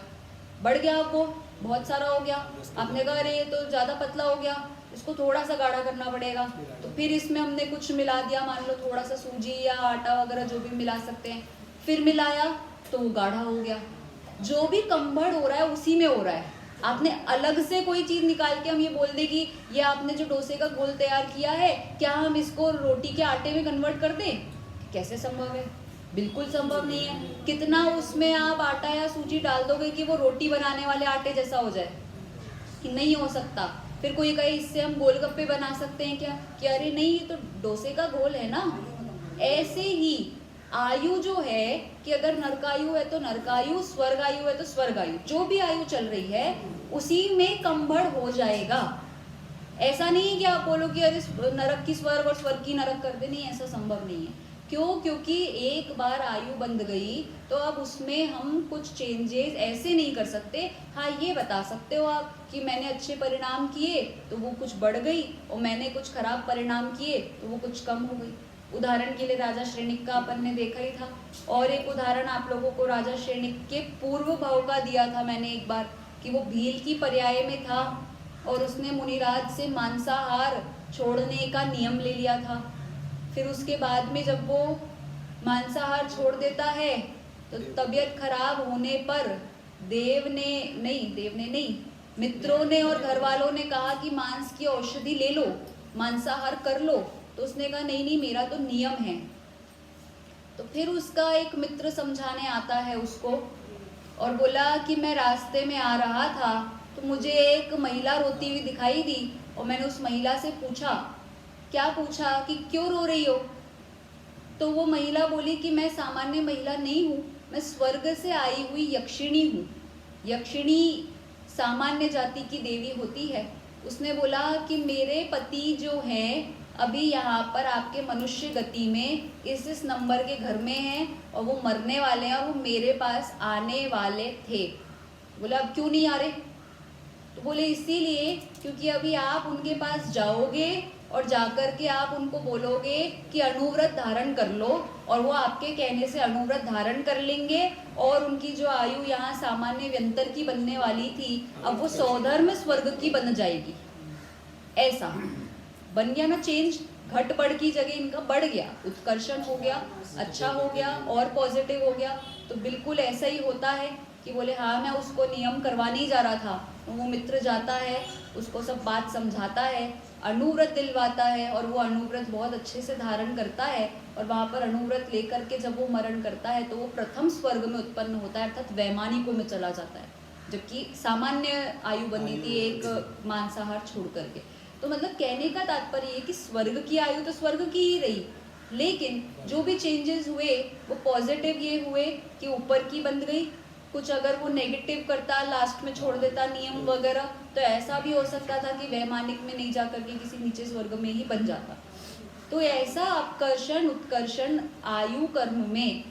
[SPEAKER 1] बढ़ गया वो, बहुत सारा हो गया। आपने कहा अरे ये तो ज़्यादा पतला हो गया, इसको थोड़ा सा गाढ़ा करना पड़ेगा। तो फिर इसमें हमने कुछ मिला दिया, मान लो थोड़ा सा सूजी या आटा वगैरह जो भी मिला सकते हैं, फिर मिलाया तो वो गाढ़ा हो गया। जो भी कम्बड़ हो रहा है उसी में हो रहा है। आपने अलग से कोई चीज़ निकाल के हम ये बोल दे कि ये आपने जो डोसे का घोल तैयार किया है, क्या हम इसको रोटी के आटे में कन्वर्ट कर दें? कैसे संभव है? बिल्कुल संभव नहीं है। कितना उसमें आप आटा या सूजी डाल दोगे कि वो रोटी बनाने वाले आटे जैसा हो जाए? कि नहीं हो सकता। फिर कोई कहे इससे हम गोलगप्पे बना सकते हैं क्या? कि अरे नहीं, ये तो डोसे का घोल है ना। ऐसे ही आयु जो है कि अगर नरकायु है तो नरकायु, स्वर्ग आयु है तो स्वर्ग आयु, जो भी आयु चल रही है उसी में कंबड़ हो जाएगा। ऐसा नहीं है कि आप बोलो कि अरे नरक की स्वर्ग और स्वर्ग की नरक कर दे, नहीं, ऐसा संभव नहीं है। क्यों? क्योंकि एक बार आयु बंध गई तो अब उसमें हम कुछ चेंजेस ऐसे नहीं कर सकते। हाँ, ये बता सकते हो आप कि मैंने अच्छे परिणाम किए तो वो कुछ बढ़ गई, और मैंने कुछ खराब परिणाम किए तो वो कुछ कम हो गई। उदाहरण के लिए राजा श्रेणिक का अपन ने देखा ही था। और एक उदाहरण आप लोगों को राजा श्रेणिक के पूर्व भाव का दिया था मैंने एक बार, कि वो भील की पर्याय में था और उसने मुनिराज से मांसाहार छोड़ने का नियम ले लिया था। फिर उसके बाद में जब वो मांसाहार छोड़ देता है तो तबीयत खराब होने पर देव ने नहीं, मित्रों ने और घर वालों ने कहा कि मांस की औषधि ले लो, मांसाहार कर लो। तो उसने कहा नहीं नहीं, मेरा तो नियम है। तो फिर उसका एक मित्र समझाने आता है उसको और बोला कि मैं रास्ते में आ रहा था तो मुझे एक महिला रोती हुई दिखाई दी, और मैंने उस महिला से पूछा, क्या पूछा कि क्यों रो रही हो? तो वो महिला बोली कि मैं सामान्य महिला नहीं हूँ, मैं स्वर्ग से आई हुई यक्षिणी हूँ। यक्षिणी सामान्य जाति की देवी होती है। उसने बोला कि मेरे पति जो हैं अभी यहाँ पर आपके मनुष्य गति में इस नंबर के घर में हैं और वो मरने वाले हैं और वो मेरे पास आने वाले थे। बोला अब क्यों नहीं आ रहे? तो बोले इसीलिए क्योंकि अभी आप उनके पास जाओगे और जाकर के आप उनको बोलोगे कि अनुव्रत धारण कर लो, और वो आपके कहने से अनुव्रत धारण कर लेंगे और उनकी जो आयु यहाँ सामान्य व्यंतर की बनने वाली थी अब वो सौधर्म स्वर्ग की बन जाएगी। ऐसा बन गया ना चेंज, घट बढ़ की जगह इनका बढ़ गया, उत्कर्षण हो गया, अच्छा हो गया और पॉजिटिव हो गया। तो बिल्कुल ऐसा ही होता है कि बोले हाँ मैं उसको नियम करवाने ही जा रहा था, तो वो मित्र जाता है, उसको सब बात समझाता है, अनुव्रत दिलवाता है, और वो अनुव्रत बहुत अच्छे से धारण करता है। और वहाँ पर अनुव्रत लेकर के जब वो मरण करता है तो वो प्रथम स्वर्ग में उत्पन्न होता है, अर्थात वैमानिकों में चला जाता है, जबकि सामान्य आयु बनी थी एक मांसाहार छोड़ करके। तो मतलब कहने का तात्पर्य ये कि स्वर्ग की आयु तो स्वर्ग की ही रही, लेकिन जो भी चेंजेस हुए वो पॉजिटिव ये हुए कि ऊपर की बन गई। कुछ अगर वो नेगेटिव करता, लास्ट में छोड़ देता नियम वगैरह, तो ऐसा भी हो सकता था कि वैमानिक में नहीं जा करके किसी नीचे स्वर्ग में ही बन जाता। तो ऐसा अपकर्षण उत्कर्षण आयु कर्म में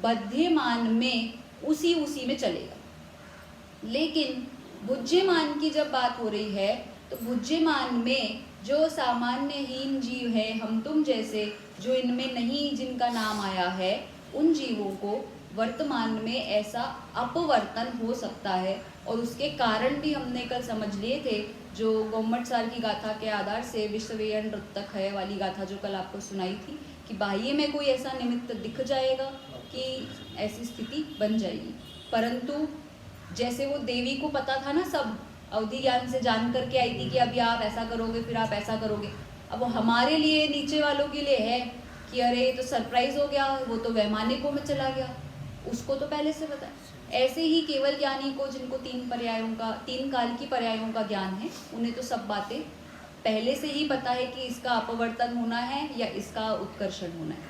[SPEAKER 1] बध्यमान में उसी में चलेगा। लेकिन बुद्धिमान की जब बात हो रही है तो बुद्धिमान में जो सामान्यहीन जीव है, हम तुम जैसे, जो इनमें नहीं जिनका नाम आया है, उन जीवों को वर्तमान में ऐसा अपवर्तन हो सकता है। और उसके कारण भी हमने कल समझ लिए थे, जो गोमट सार की गाथा के आधार से विश्ववेयन नृतक है वाली गाथा जो कल आपको सुनाई थी, कि बाह्य में कोई ऐसा निमित्त दिख जाएगा कि ऐसी स्थिति बन जाएगी। परंतु जैसे वो देवी को पता था ना, सब अवधि ज्ञान से जान करके आई थी कि अभी आप ऐसा करोगे फिर आप ऐसा करोगे, अब वो हमारे लिए, नीचे वालों के लिए है कि अरे ये तो सरप्राइज हो गया, वो तो वैमानिकों में चला गया, उसको तो पहले से पता है। ऐसे ही केवल ज्ञानी को, जिनको तीन काल की पर्यायों का ज्ञान है, उन्हें तो सब बातें पहले से ही पता है कि इसका अपवर्तन होना है या इसका उत्कर्षण होना है।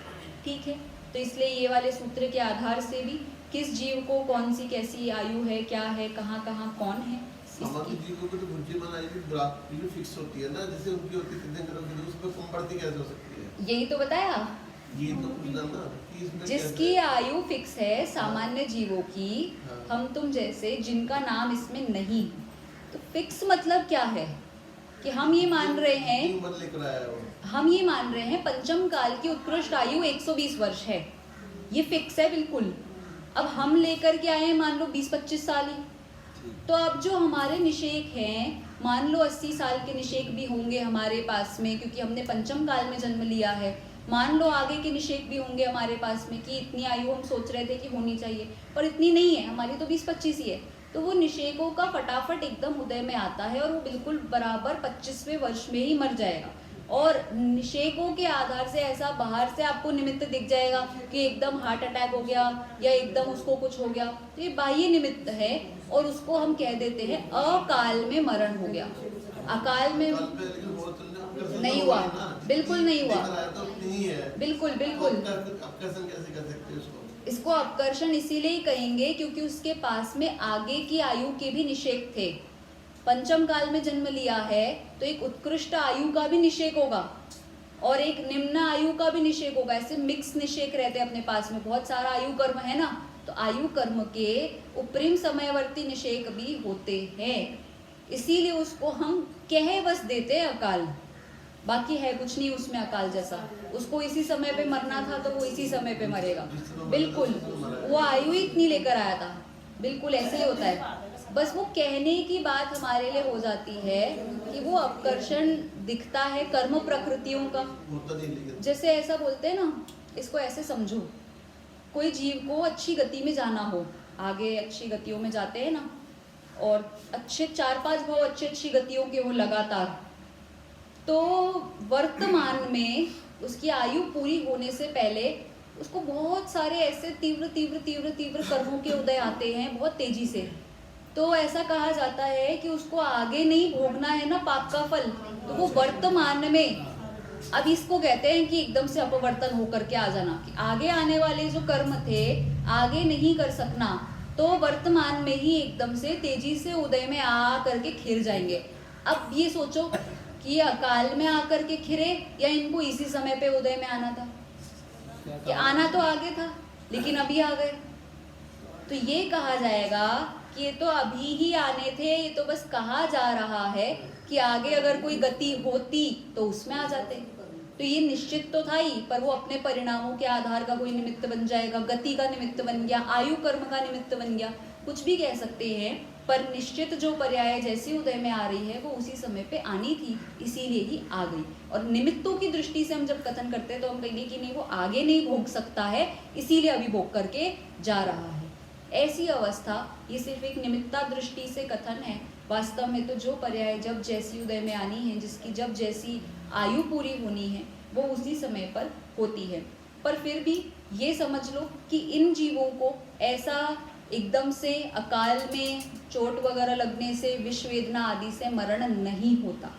[SPEAKER 1] ठीक है, तो इसलिए ये वाले सूत्र के आधार से भी किस जीव को कौन सी कैसी आयु है, क्या है, कहाँ कहाँ कौन है,
[SPEAKER 4] सामान्य जीवों को तो बुद्धिमान आयु भी बिल्कुल फिक्स होती है ना, जैसे उनकी होती है तीर्थंकरों की, उसमें कम बढ़ती कैसे हो सकती है?
[SPEAKER 1] यही तो बताया,
[SPEAKER 4] ये तो पूछना ना कि इसमें
[SPEAKER 1] जिसकी आयु फिक्स है सामान्य जीवों की,
[SPEAKER 4] हाँ।
[SPEAKER 1] हम तुम जैसे जिनका नाम इसमें नहीं, तो फिक्स मतलब क्या है कि हम ये मान रहे हैं,
[SPEAKER 4] मन लेकर आया हो,
[SPEAKER 1] हम ये मान रहे हैं पंचम काल की उत्कृष्ट आयु 120 वर्ष है, ये फिक्स है बिल्कुल। अब हम लेकर के आए हैं मान लो 20-25 साल ही, तो अब जो हमारे निषेक हैं, मान लो 80 साल के निषेक भी होंगे हमारे पास में, क्योंकि हमने पंचम काल में जन्म लिया है। मान लो आगे के निषेक भी होंगे हमारे पास में कि इतनी आयु हम सोच रहे थे कि होनी चाहिए, पर इतनी नहीं है, हमारी तो 20-25 ही है। तो वो निषेकों का फटाफट एकदम उदय में आता है और वो बिल्कुल बराबर 25वें वर्ष में ही मर जाएगा। और निषेकों के आधार से ऐसा बाहर से आपको निमित्त दिख जाएगा कि एकदम हार्ट अटैक हो गया या एकदम उसको कुछ हो गया, तो ये बाह्य निमित्त है और उसको हम कह देते हैं अकाल में मरण हो गया। अकाल में नहीं हुआ, बिल्कुल नहीं हुआ, बिल्कुल बिल्कुल।
[SPEAKER 4] अपकर्षण कैसे कर सकते हैं उसको?
[SPEAKER 1] इसको अपकर्षण इसीलिए ही कहेंगे क्योंकि उसके पास में आगे की आयु के भी निषेक थे। पंचम काल में जन्म लिया है तो एक उत्कृष्ट आयु का भी निषेक होगा और एक निम्न आयु का भी निषेक होगा। ऐसे मिक्स निषेक रहते हैं अपने पास में, बहुत सारा आयु कर्म है ना, तो आयु कर्म के उपरिम समयवर्ती निषेक भी होते हैं, इसीलिए उसको हम कह बस देते हैं अकाल, बाकी है कुछ नहीं उसमें अकाल जैसा। उसको इसी समय पे मरना था तो वो इसी समय पे मरेगा, बिल्कुल वो आयु ही इतनी लेकर आया था, बिल्कुल ऐसे ही होता है। बस वो कहने की बात हमारे लिए हो जाती है कि वो अपकर्षण दिखता है कर्म प्रकृतियों का। जैसे ऐसा बोलते हैं ना, इसको ऐसे समझो, कोई जीव को अच्छी गति में जाना हो, आगे अच्छी गतियों में जाते हैं ना, और अच्छे 4-5 भाव अच्छी गतियों के हो लगातार, तो वर्तमान में उसकी आयु पूरी होने से पहले उसको बहुत सारे ऐसे तीव्र कर्मों के उदय आते हैं बहुत तेजी से। तो ऐसा कहा जाता है कि उसको आगे नहीं भोगना है ना पाप का फल, तो वो वर्तमान में, अब इसको कहते हैं कि एकदम से अपवर्तन होकर के आ जाना, कि आगे आने वाले जो कर्म थे आगे नहीं कर सकना, तो वर्तमान में ही एकदम से तेजी से उदय में आ करके खिर जाएंगे। अब ये सोचो कि ये अकाल में आकर के खिरे या इनको इसी समय पे उदय में आना था, कि आना तो आगे था लेकिन अभी आ गए, तो ये कहा जाएगा कि ये तो अभी ही आने थे, ये तो बस कहा जा रहा है कि आगे अगर कोई गति होती तो उसमें आ जाते। तो ये निश्चित तो था ही, पर वो अपने परिणामों के आधार का कोई निमित्त बन जाएगा, गति का निमित्त बन गया, आयु कर्म का निमित्त बन गया, कुछ भी कह सकते हैं, पर निश्चित जो पर्याय जैसी उदय में आ रही है वो उसी समय पे आनी थी, इसीलिए ही आ गई। और निमित्तों की दृष्टि से हम जब कथन करते हैं तो हम कहेंगे कि नहीं, वो आगे नहीं भोग सकता है इसीलिए अभी भोग करके जा रहा है। ऐसी अवस्था, ये सिर्फ एक निमित्ता दृष्टि से कथन है, वास्तव में तो जो पर्याय जब जैसी उदय में आनी है, जिसकी जब जैसी आयु पूरी होनी है, वो उसी समय पर होती है। पर फिर भी ये समझ लो कि इन जीवों को ऐसा एकदम से अकाल में चोट वगैरह लगने से, विष वेदना आदि से मरण नहीं होता,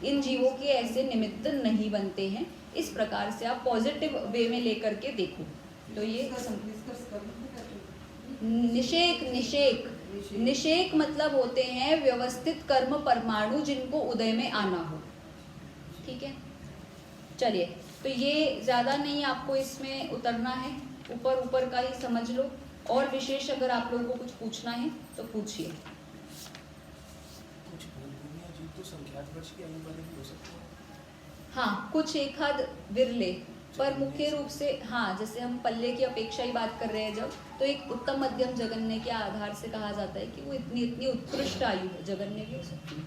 [SPEAKER 1] इन जीवों के ऐसे निमित्त नहीं बनते हैं। इस प्रकार से आप पॉजिटिव वे में लेकर के देखो तो ये निषेक मतलब होते हैं व्यवस्थित कर्म परमाणु जिनको उदय में आना हो। ठीक है, चलिए, तो ये ज्यादा नहीं आपको इसमें उतरना है, ऊपर का ही समझ लो, और विशेष अगर आप लोगों को कुछ पूछना है तो पूछिए।
[SPEAKER 2] कुछ भूलभूमियां जीव तो संख्यात वर्ष की आयु वाले भी हो सकते हैं।
[SPEAKER 1] हाँ, कुछ एक आध विरले, पर मुख्य रूप से हाँ, जैसे हम पल्ले की अपेक्षा ही बात कर रहे हैं जब, तो एक उत्तम मध्यम जगन्य के आधार से कहा जाता है कि वो इतनी उत्कृष्ट आयु है, जगन्य भी हो सकती है।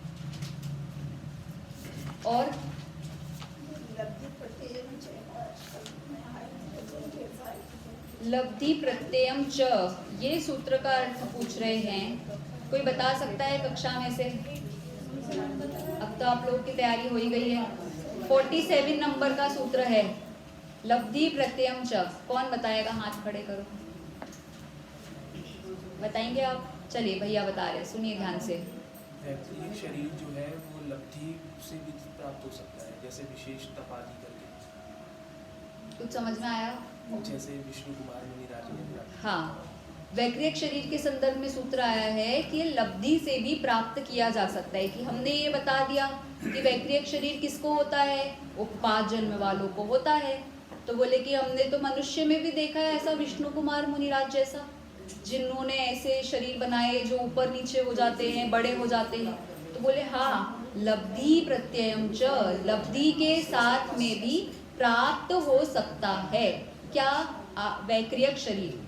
[SPEAKER 1] और लब्धि प्रत्ययम च, ये सूत्र का अर्थ पूछ रहे हैं, कोई बता सकता है कक्षा में से? अब तो आप लोगों की तैयारी हो ही गई है। 47 नंबर का सूत्र है लब्धि प्रत्ययम च। कौन बताएगा? हाथ खड़े करो। बताएंगे आप? चलिए भैया बता रहे, सुनिए ध्यान से।
[SPEAKER 2] वैक्रिक शरीर जो है वो लब्धि से भी प्राप्त हो सकता है, जैसे विशेष तपादि करके,
[SPEAKER 1] कुछ समझ में आया?
[SPEAKER 2] जैसे विष्णु कुमार मुनिराज ने प्राप्त।
[SPEAKER 1] हाँ, वैक्रिक शरीर के संदर्भ में सूत्र आया है कि लब्धि से भी प्राप्त किया जा सकता है। कि हमने ये बता दिया कि वैक्रिक शरीर किसको होता है? उपपाद जन्म वालों को होता है। तो बोले कि हमने तो मनुष्य में भी देखा है ऐसा विष्णु कुमार मुनिराज जैसा, जिन्होंने ऐसे शरीर बनाए जो ऊपर नीचे हो जाते हैं, बड़े हो जाते हैं। तो बोले हाँ, लब्धि प्रत्ययम च, लब्धि के साथ में भी प्राप्त हो सकता है। क्या? वैक्रियक शरीर।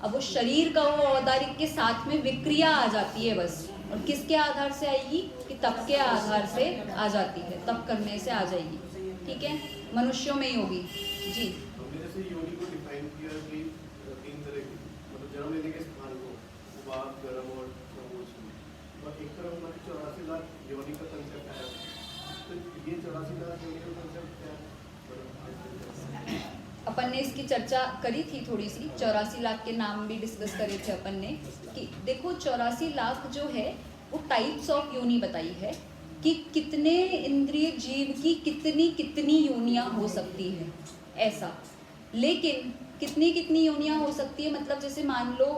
[SPEAKER 1] अब वो शरीर का वो औदारिक के साथ में विक्रिया आ जाती है बस। और किसके आधार से आएगी? कि तप के आधार से आ जाती है, तप करने से आ जाएगी। ठीक है, मनुष्यों में ही होगी जी।
[SPEAKER 5] हमने जैसे योनि को डिफाइन किया कि 3 तरह की, मतलब जन्म लेने के स्थान को उबाद, गर्म और खामोश। और एक तरफ हमारे 84 लाख योनि का कंसेप्ट आया, तो ये 84 लाख योनि का कंसेप्ट क्या है?
[SPEAKER 1] अपन ने इसकी चर्चा करी थी थोड़ी सी। 84 लाख के नाम भी डिस्कस करे थे अपन ने कि देखो 84 लाख जो है वो टाइप्स ऑफ योनि बताई है कि कितने इंद्रिय जीव की कितनी कितनी योनियां हो सकती है ऐसा। लेकिन कितनी कितनी योनियां हो सकती है मतलब जैसे मान लो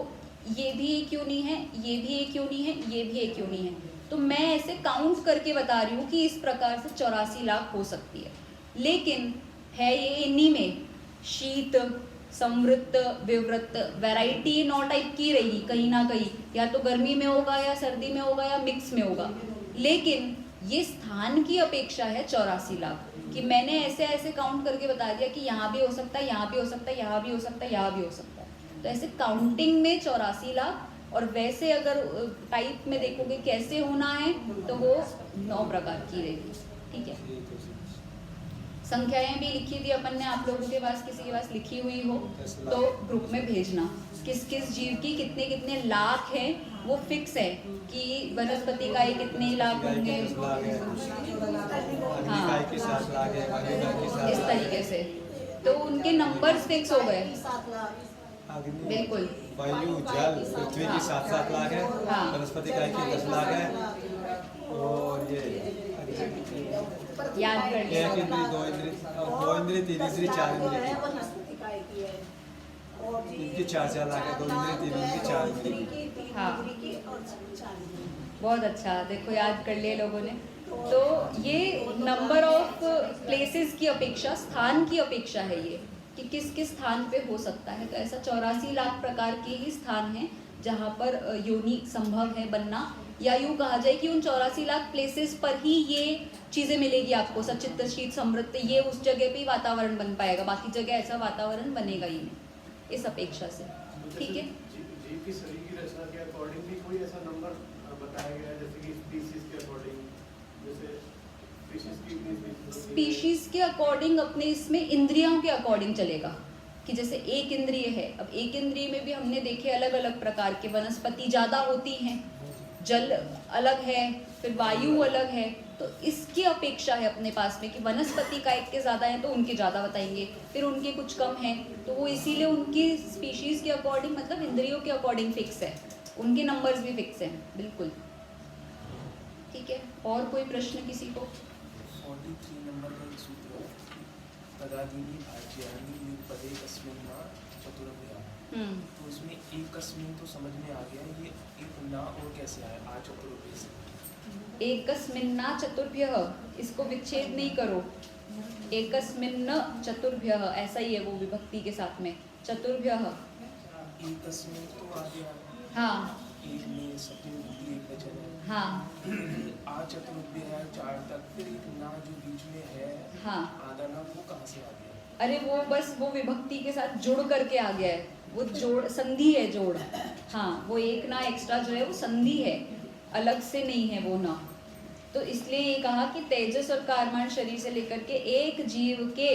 [SPEAKER 1] ये भी एक योनि है, ये भी एक योनि है, ये भी एक योनि है, तो मैं ऐसे काउंट करके बता रही हूँ कि इस प्रकार से 84 लाख हो सकती है। लेकिन है ये इन्हीं में शीत, समृत, विवृत, वैरायटी 9 टाइप की रहेगी कहीं ना कहीं, या तो गर्मी में होगा या सर्दी में होगा या मिक्स में होगा। लेकिन ये स्थान की अपेक्षा है 84 लाख कि मैंने ऐसे ऐसे काउंट करके बता दिया कि यहाँ भी हो सकता है, यहाँ भी हो सकता है, यहाँ भी हो सकता है, यहाँ भी हो सकता है। तो ऐसे काउंटिंग में 84 लाख, और वैसे अगर टाइप में देखोगे कैसे होना है तो वो 9 प्रकार की रहेगी। ठीक है, संख्याएं भी लिखी थी अपन ने, आप लोगों के पास किसी के पास लिखी हुई हो तो ग्रुप में भेजना। किस किस जीव की कितने कितने लाख हैं वो फिक्स है कि वनस्पति का कितने लाख होंगे, हाँ इस तरीके से। तो उनके नंबर्स फिक्स हो गए। बिल्कुल,
[SPEAKER 6] वायु, जल, पृथ्वी की 7-7 लाख है,
[SPEAKER 1] हाँ।
[SPEAKER 6] वनस्पति का 10 लाख है, और ये
[SPEAKER 1] याद कर
[SPEAKER 6] एक
[SPEAKER 1] लिया।
[SPEAKER 6] इंद्री, 2 इंद्री, 2 इंद्री, 3 इंद्री, 4 इंद्री, इनकी 4 लाख है, 2 इंद्री, 3 इंद्री, 4 इंद्री।
[SPEAKER 1] हाँ, बहुत अच्छा, देखो याद कर लिए लोगों ने। तो ये नंबर ऑफ प्लेसेस की अपेक्षा, स्थान की अपेक्षा है ये कि किस किस स्थान पे हो सकता है। तो ऐसा 84 लाख प्रकार के ही स्थान हैं जहाँ पर योनि संभव है बनना, या यूँ कहा जाए कि उन 84 लाख प्लेसेस पर ही ये चीज़ें मिलेगी आपको, सचित, शीत, समृद्ध, ये उस जगह पे ही वातावरण बन पाएगा, बाकी जगह ऐसा वातावरण बनेगा ही नहीं इस अपेक्षा से। ठीक है,
[SPEAKER 5] जीव की शरीर की रचना के अकॉर्डिंग भी कोई ऐसा नंबर बताया गया है, जैसे कि स्पीशीज के अकॉर्डिंग, जैसे स्पीशीज की
[SPEAKER 1] स्पीशीज के अकॉर्डिंग अपने इसमें इंद्रियों के अकॉर्डिंग चलेगा कि जैसे एक इंद्रिय है, अब एक इंद्रिय में भी हमने देखे अलग अलग प्रकार के, वनस्पति ज़्यादा होती हैं, जल अलग है, फिर वायु अलग है। तो इसकी अपेक्षा है अपने पास में कि वनस्पति का एक के ज़्यादा है तो उनके ज़्यादा बताएंगे, फिर उनके कुछ कम हैं तो वो इसीलिए उनकी स्पीशीज़ के अकॉर्डिंग, मतलब इंद्रियों के अकॉर्डिंग फिक्स है, उनके नंबर्स भी फिक्स हैं। बिल्कुल ठीक है, और कोई प्रश्न किसी को?
[SPEAKER 2] 43 नंबर का एक सूत्र है, तदादीनि भाज्यानि युगपदे कस्मिन् मा चतुर्भ्याम्। तो उसमें एक कस्मिन् तो समझ में आ गया, ये एक ना और कैसे आया आ चतुर्भ्य से?
[SPEAKER 1] एकस्मिन्ना चतुर्भ्यः, इसको विच्छेद नहीं करो, एकस्मिन्न चतुर्भ्यः ऐसा ही है वो विभक्ति के साथ में, चतुर्भ्यः।
[SPEAKER 2] एक कस्मिन् तो आ गया,
[SPEAKER 1] हाँ
[SPEAKER 2] एक में सप्तमी विभक्ति एक वचन है,
[SPEAKER 1] हाँ
[SPEAKER 2] आ चतुर्भ्य है 4 तक, फिर एक ना जो बीच में है
[SPEAKER 1] हाँ,
[SPEAKER 2] आधा ना, वो कहाँ से आ गया?
[SPEAKER 1] अरे वो बस वो विभक्ति के साथ जुड़ करके आ गया है, वो जोड़ संधि है, जोड़। हाँ, वो एक ना एक्स्ट्रा जो है वो संधि है, अलग से नहीं है वो ना। तो इसलिए ये कहा कि तेजस और कारमान शरीर से लेकर के एक जीव के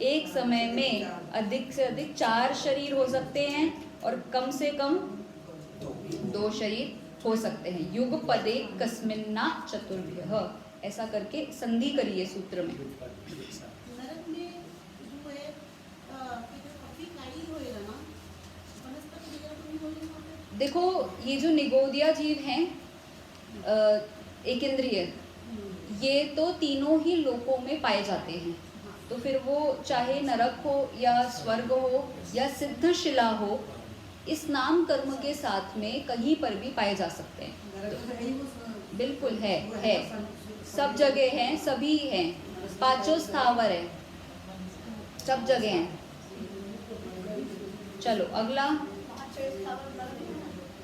[SPEAKER 1] एक समय में अधिक से अधिक 4 शरीर हो सकते हैं और कम से कम 2 शरीर हो सकते हैं। युग पदे कस्मिन्ना चतुर्भ्यः, ऐसा करके संधि करिए सूत्र में।
[SPEAKER 3] नरक में जो है कि जो अपनी काई होएगा ना वनस्पति वगैरह तो नहीं होगी वहाँ पे?
[SPEAKER 1] देखो ये जो निगोदिया जीव हैं एक इंद्रिय, ये तो तीनों ही लोकों में पाए जाते हैं। तो फिर वो चाहे नरक हो या स्वर्ग हो या सिद्धशिला हो, इस नाम कर्म के साथ में कहीं पर भी पाए जा सकते हैं। बिल्कुल है, सब जगह हैं, सभी हैं, पांचों स्थावर है, सब जगह हैं। चलो अगला,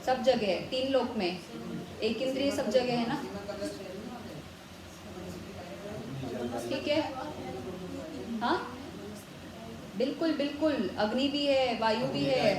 [SPEAKER 1] सब जगह है, 3 लोक में, एक इंद्रिय सब जगह है ना, ठीक है। हाँ बिल्कुल बिल्कुल, अग्नि भी है, वायु भी है,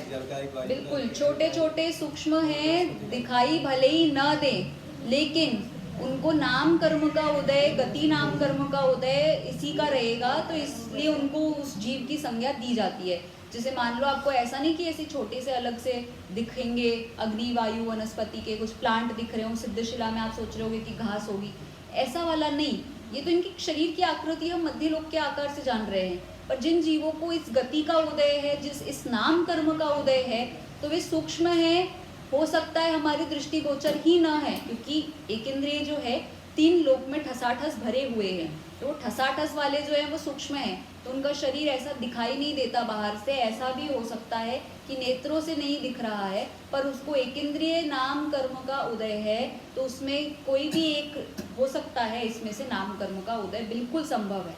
[SPEAKER 1] बिल्कुल छोटे छोटे सूक्ष्म हैं, दिखाई भले ही न दें, लेकिन उनको नाम कर्म का उदय, गति नाम कर्म का उदय इसी का रहेगा, तो इसलिए उनको उस जीव की संज्ञा दी जाती है। जैसे मान लो आपको ऐसा नहीं कि ऐसे छोटे से अलग से दिखेंगे अग्नि वायु वनस्पति के कुछ प्लांट दिख रहे हो, सिद्धशिला में आप सोच रहे होगे कि घास होगी, ऐसा वाला नहीं। ये तो इनकी शरीर की आकृति हम मध्य लोक के आकार से जान रहे हैं, पर जिन जीवों को इस गति का उदय है, जिस इस नाम कर्म का उदय है, तो वे सूक्ष्म है, हो सकता है हमारी दृष्टि गोचर ही ना है, क्योंकि एक इंद्रिय जो है 3 लोक में ठसाठस भरे हुए हैं, तो वो ठसाठस वाले जो है वो सूक्ष्म है, तो उनका शरीर ऐसा दिखाई नहीं देता बाहर से। ऐसा भी हो सकता है कि नेत्रों से नहीं दिख रहा है, पर उसको एक इंद्रिय नाम कर्म का उदय है, तो उसमें कोई भी एक हो सकता है, इसमें से नाम कर्म का उदय बिल्कुल संभव है।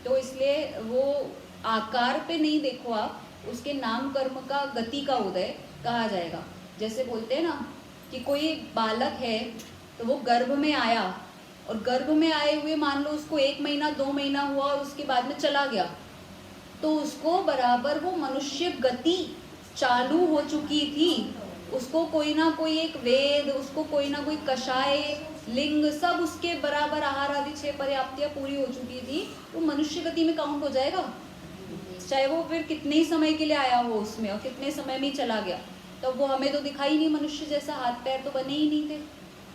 [SPEAKER 1] तो इसलिए वो आकार पे नहीं देखो आप, उसके नाम कर्म का गति का उदय कहा जाएगा। जैसे बोलते हैं ना कि कोई बालक है तो वो गर्भ में आया, और गर्भ में आए हुए मान लो उसको 1 महीना 2 महीना हुआ और उसके बाद में चला गया, तो उसको बराबर वो मनुष्य गति चालू हो चुकी थी, उसको कोई ना कोई एक वेद, उसको कोई ना कोई कषाय लिंग, सब उसके बराबर आहार आदि 6 पर्याप्तियाँ पूरी हो चुकी थी, तो मनुष्य गति में काउंट हो जाएगा, चाहे वो फिर कितने ही समय के लिए आया हो उसमें और कितने समय में ही चला गया। तो वो हमें तो दिखाई नहीं, मनुष्य जैसा हाथ पैर तो बने ही नहीं थे,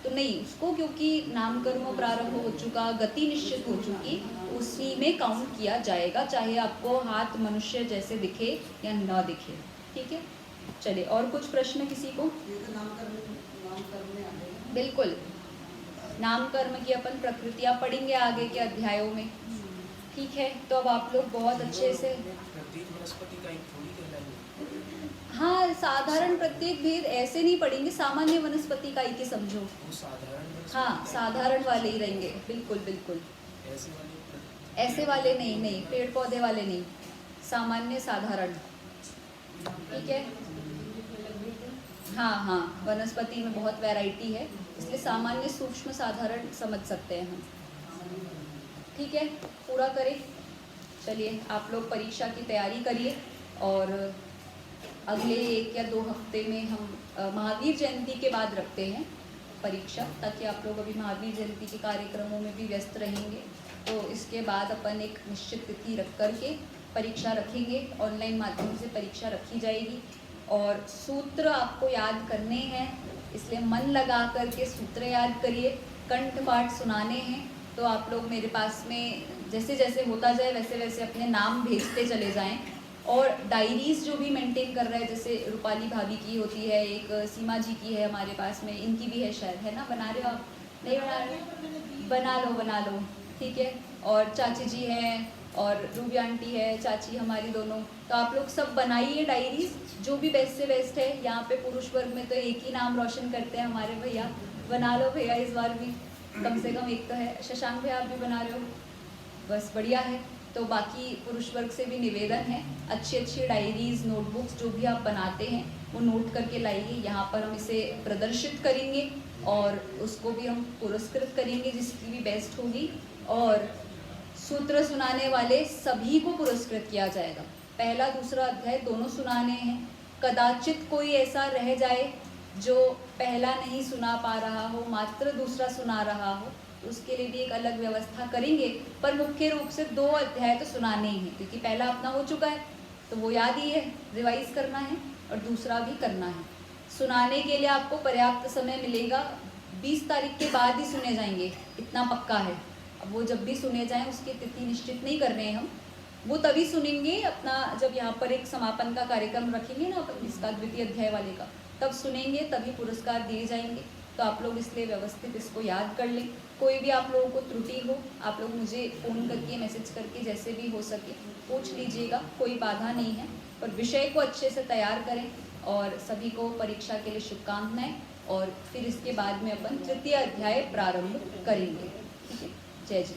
[SPEAKER 1] तो नहीं उसको, क्योंकि नाम कर्म प्रारंभ हो चुका, गति निश्चित हो चुकी, उसी में काउंट किया जाएगा, चाहे आपको हाथ मनुष्य जैसे दिखे या न दिखे। ठीक है, चलिए और कुछ प्रश्न किसी को? बिल्कुल, नाम कर्म की अपन प्रकृतियाँ पढ़ेंगे आगे के अध्यायों में। ठीक है, तो अब आप लोग बहुत अच्छे से,
[SPEAKER 2] प्रत्येक वनस्पति का एक थोड़ी कहना है।
[SPEAKER 1] हाँ साधारण प्रत्येक भेद ऐसे नहीं पढ़ेंगे, सामान्य वनस्पति का ही समझो।
[SPEAKER 2] वो साधारण वनस्पति
[SPEAKER 1] हाँ
[SPEAKER 2] का
[SPEAKER 1] साधारण वाले ही रहेंगे, बिल्कुल बिल्कुल, ऐसे वाले नहीं, नहीं पेड़ पौधे वाले नहीं, सामान्य साधारण। ठीक है, हाँ हाँ वनस्पति में बहुत वैरायटी है, इसलिए सामान्य सूक्ष्म साधारण समझ सकते हैं हम। ठीक है, पूरा करें। चलिए आप लोग परीक्षा की तैयारी करिए, और अगले 1 या 2 हफ्ते में हम महावीर जयंती के बाद रखते हैं परीक्षा, ताकि आप लोग अभी महावीर जयंती के कार्यक्रमों में भी व्यस्त रहेंगे, तो इसके बाद अपन एक निश्चित तिथि रख करके परीक्षा रखेंगे, ऑनलाइन माध्यम से परीक्षा रखी जाएगी। और सूत्र आपको याद करने हैं, इसलिए मन लगा करके सूत्र याद करिए, कंठपाठ सुनाने हैं, तो आप लोग मेरे पास में जैसे जैसे होता जाए वैसे वैसे अपने नाम भेजते चले जाएं। और डायरीज़ जो भी मेंटेन कर रहे हैं, जैसे रूपाली भाभी की होती है, एक सीमा जी की है हमारे पास में, इनकी भी है शायद, है ना? बना रहे हो आप? नहीं बना रहे हो? बना लो, ठीक है। और चाची जी हैं, और रूबी आंटी है, चाची हमारी दोनों, तो आप लोग सब बनाइए डायरीज, जो भी बेस्ट से बेस्ट है। यहाँ पे पुरुष वर्ग में तो एक ही नाम रोशन करते हैं हमारे भैया, बना लो भैया इस बार भी, कम से कम एक तो है। शशांक भैया आप भी बना रहे हो, बस बढ़िया है। तो बाकी पुरुष वर्ग से भी निवेदन है, अच्छी अच्छी डायरीज नोटबुक्स जो भी आप बनाते हैं वो नोट करके लाइए, यहाँ पर हम इसे प्रदर्शित करेंगे और उसको भी हम पुरस्कृत करेंगे जिसकी भी बेस्ट होगी। और सूत्र सुनाने वाले सभी को पुरस्कृत किया जाएगा, पहला दूसरा अध्याय दोनों सुनाने हैं। कदाचित कोई ऐसा रह जाए जो पहला नहीं सुना पा रहा हो, मात्र दूसरा सुना रहा हो, उसके लिए भी एक अलग व्यवस्था करेंगे। पर मुख्य रूप से 2 अध्याय तो सुनाने ही हैं, क्योंकि पहला अपना हो चुका है तो वो याद ही है, रिवाइज करना है, और दूसरा भी करना है। सुनाने के लिए आपको पर्याप्त समय मिलेगा, 20 तारीख के बाद ही सुने जाएंगे, इतना पक्का है। अब वो जब भी सुने जाएं उसकी तिथि निश्चित नहीं कर रहे हैं हम, वो तभी सुनेंगे अपना जब यहाँ पर एक समापन का कार्यक्रम रखेंगे ना अपन इसका द्वितीय अध्याय वाले का, तब सुनेंगे, तभी पुरस्कार दिए जाएंगे। तो आप लोग इसलिए व्यवस्थित इसको याद कर लें। कोई भी आप लोगों को त्रुटि हो, आप लोग मुझे फ़ोन करके मैसेज करके जैसे भी हो सके पूछ लीजिएगा, कोई बाधा नहीं है। पर विषय को अच्छे से तैयार करें और सभी को परीक्षा के लिए शुभकामनाएं। और फिर इसके बाद में अपन तृतीय अध्याय प्रारंभ करेंगे। ठीक है, जय जी।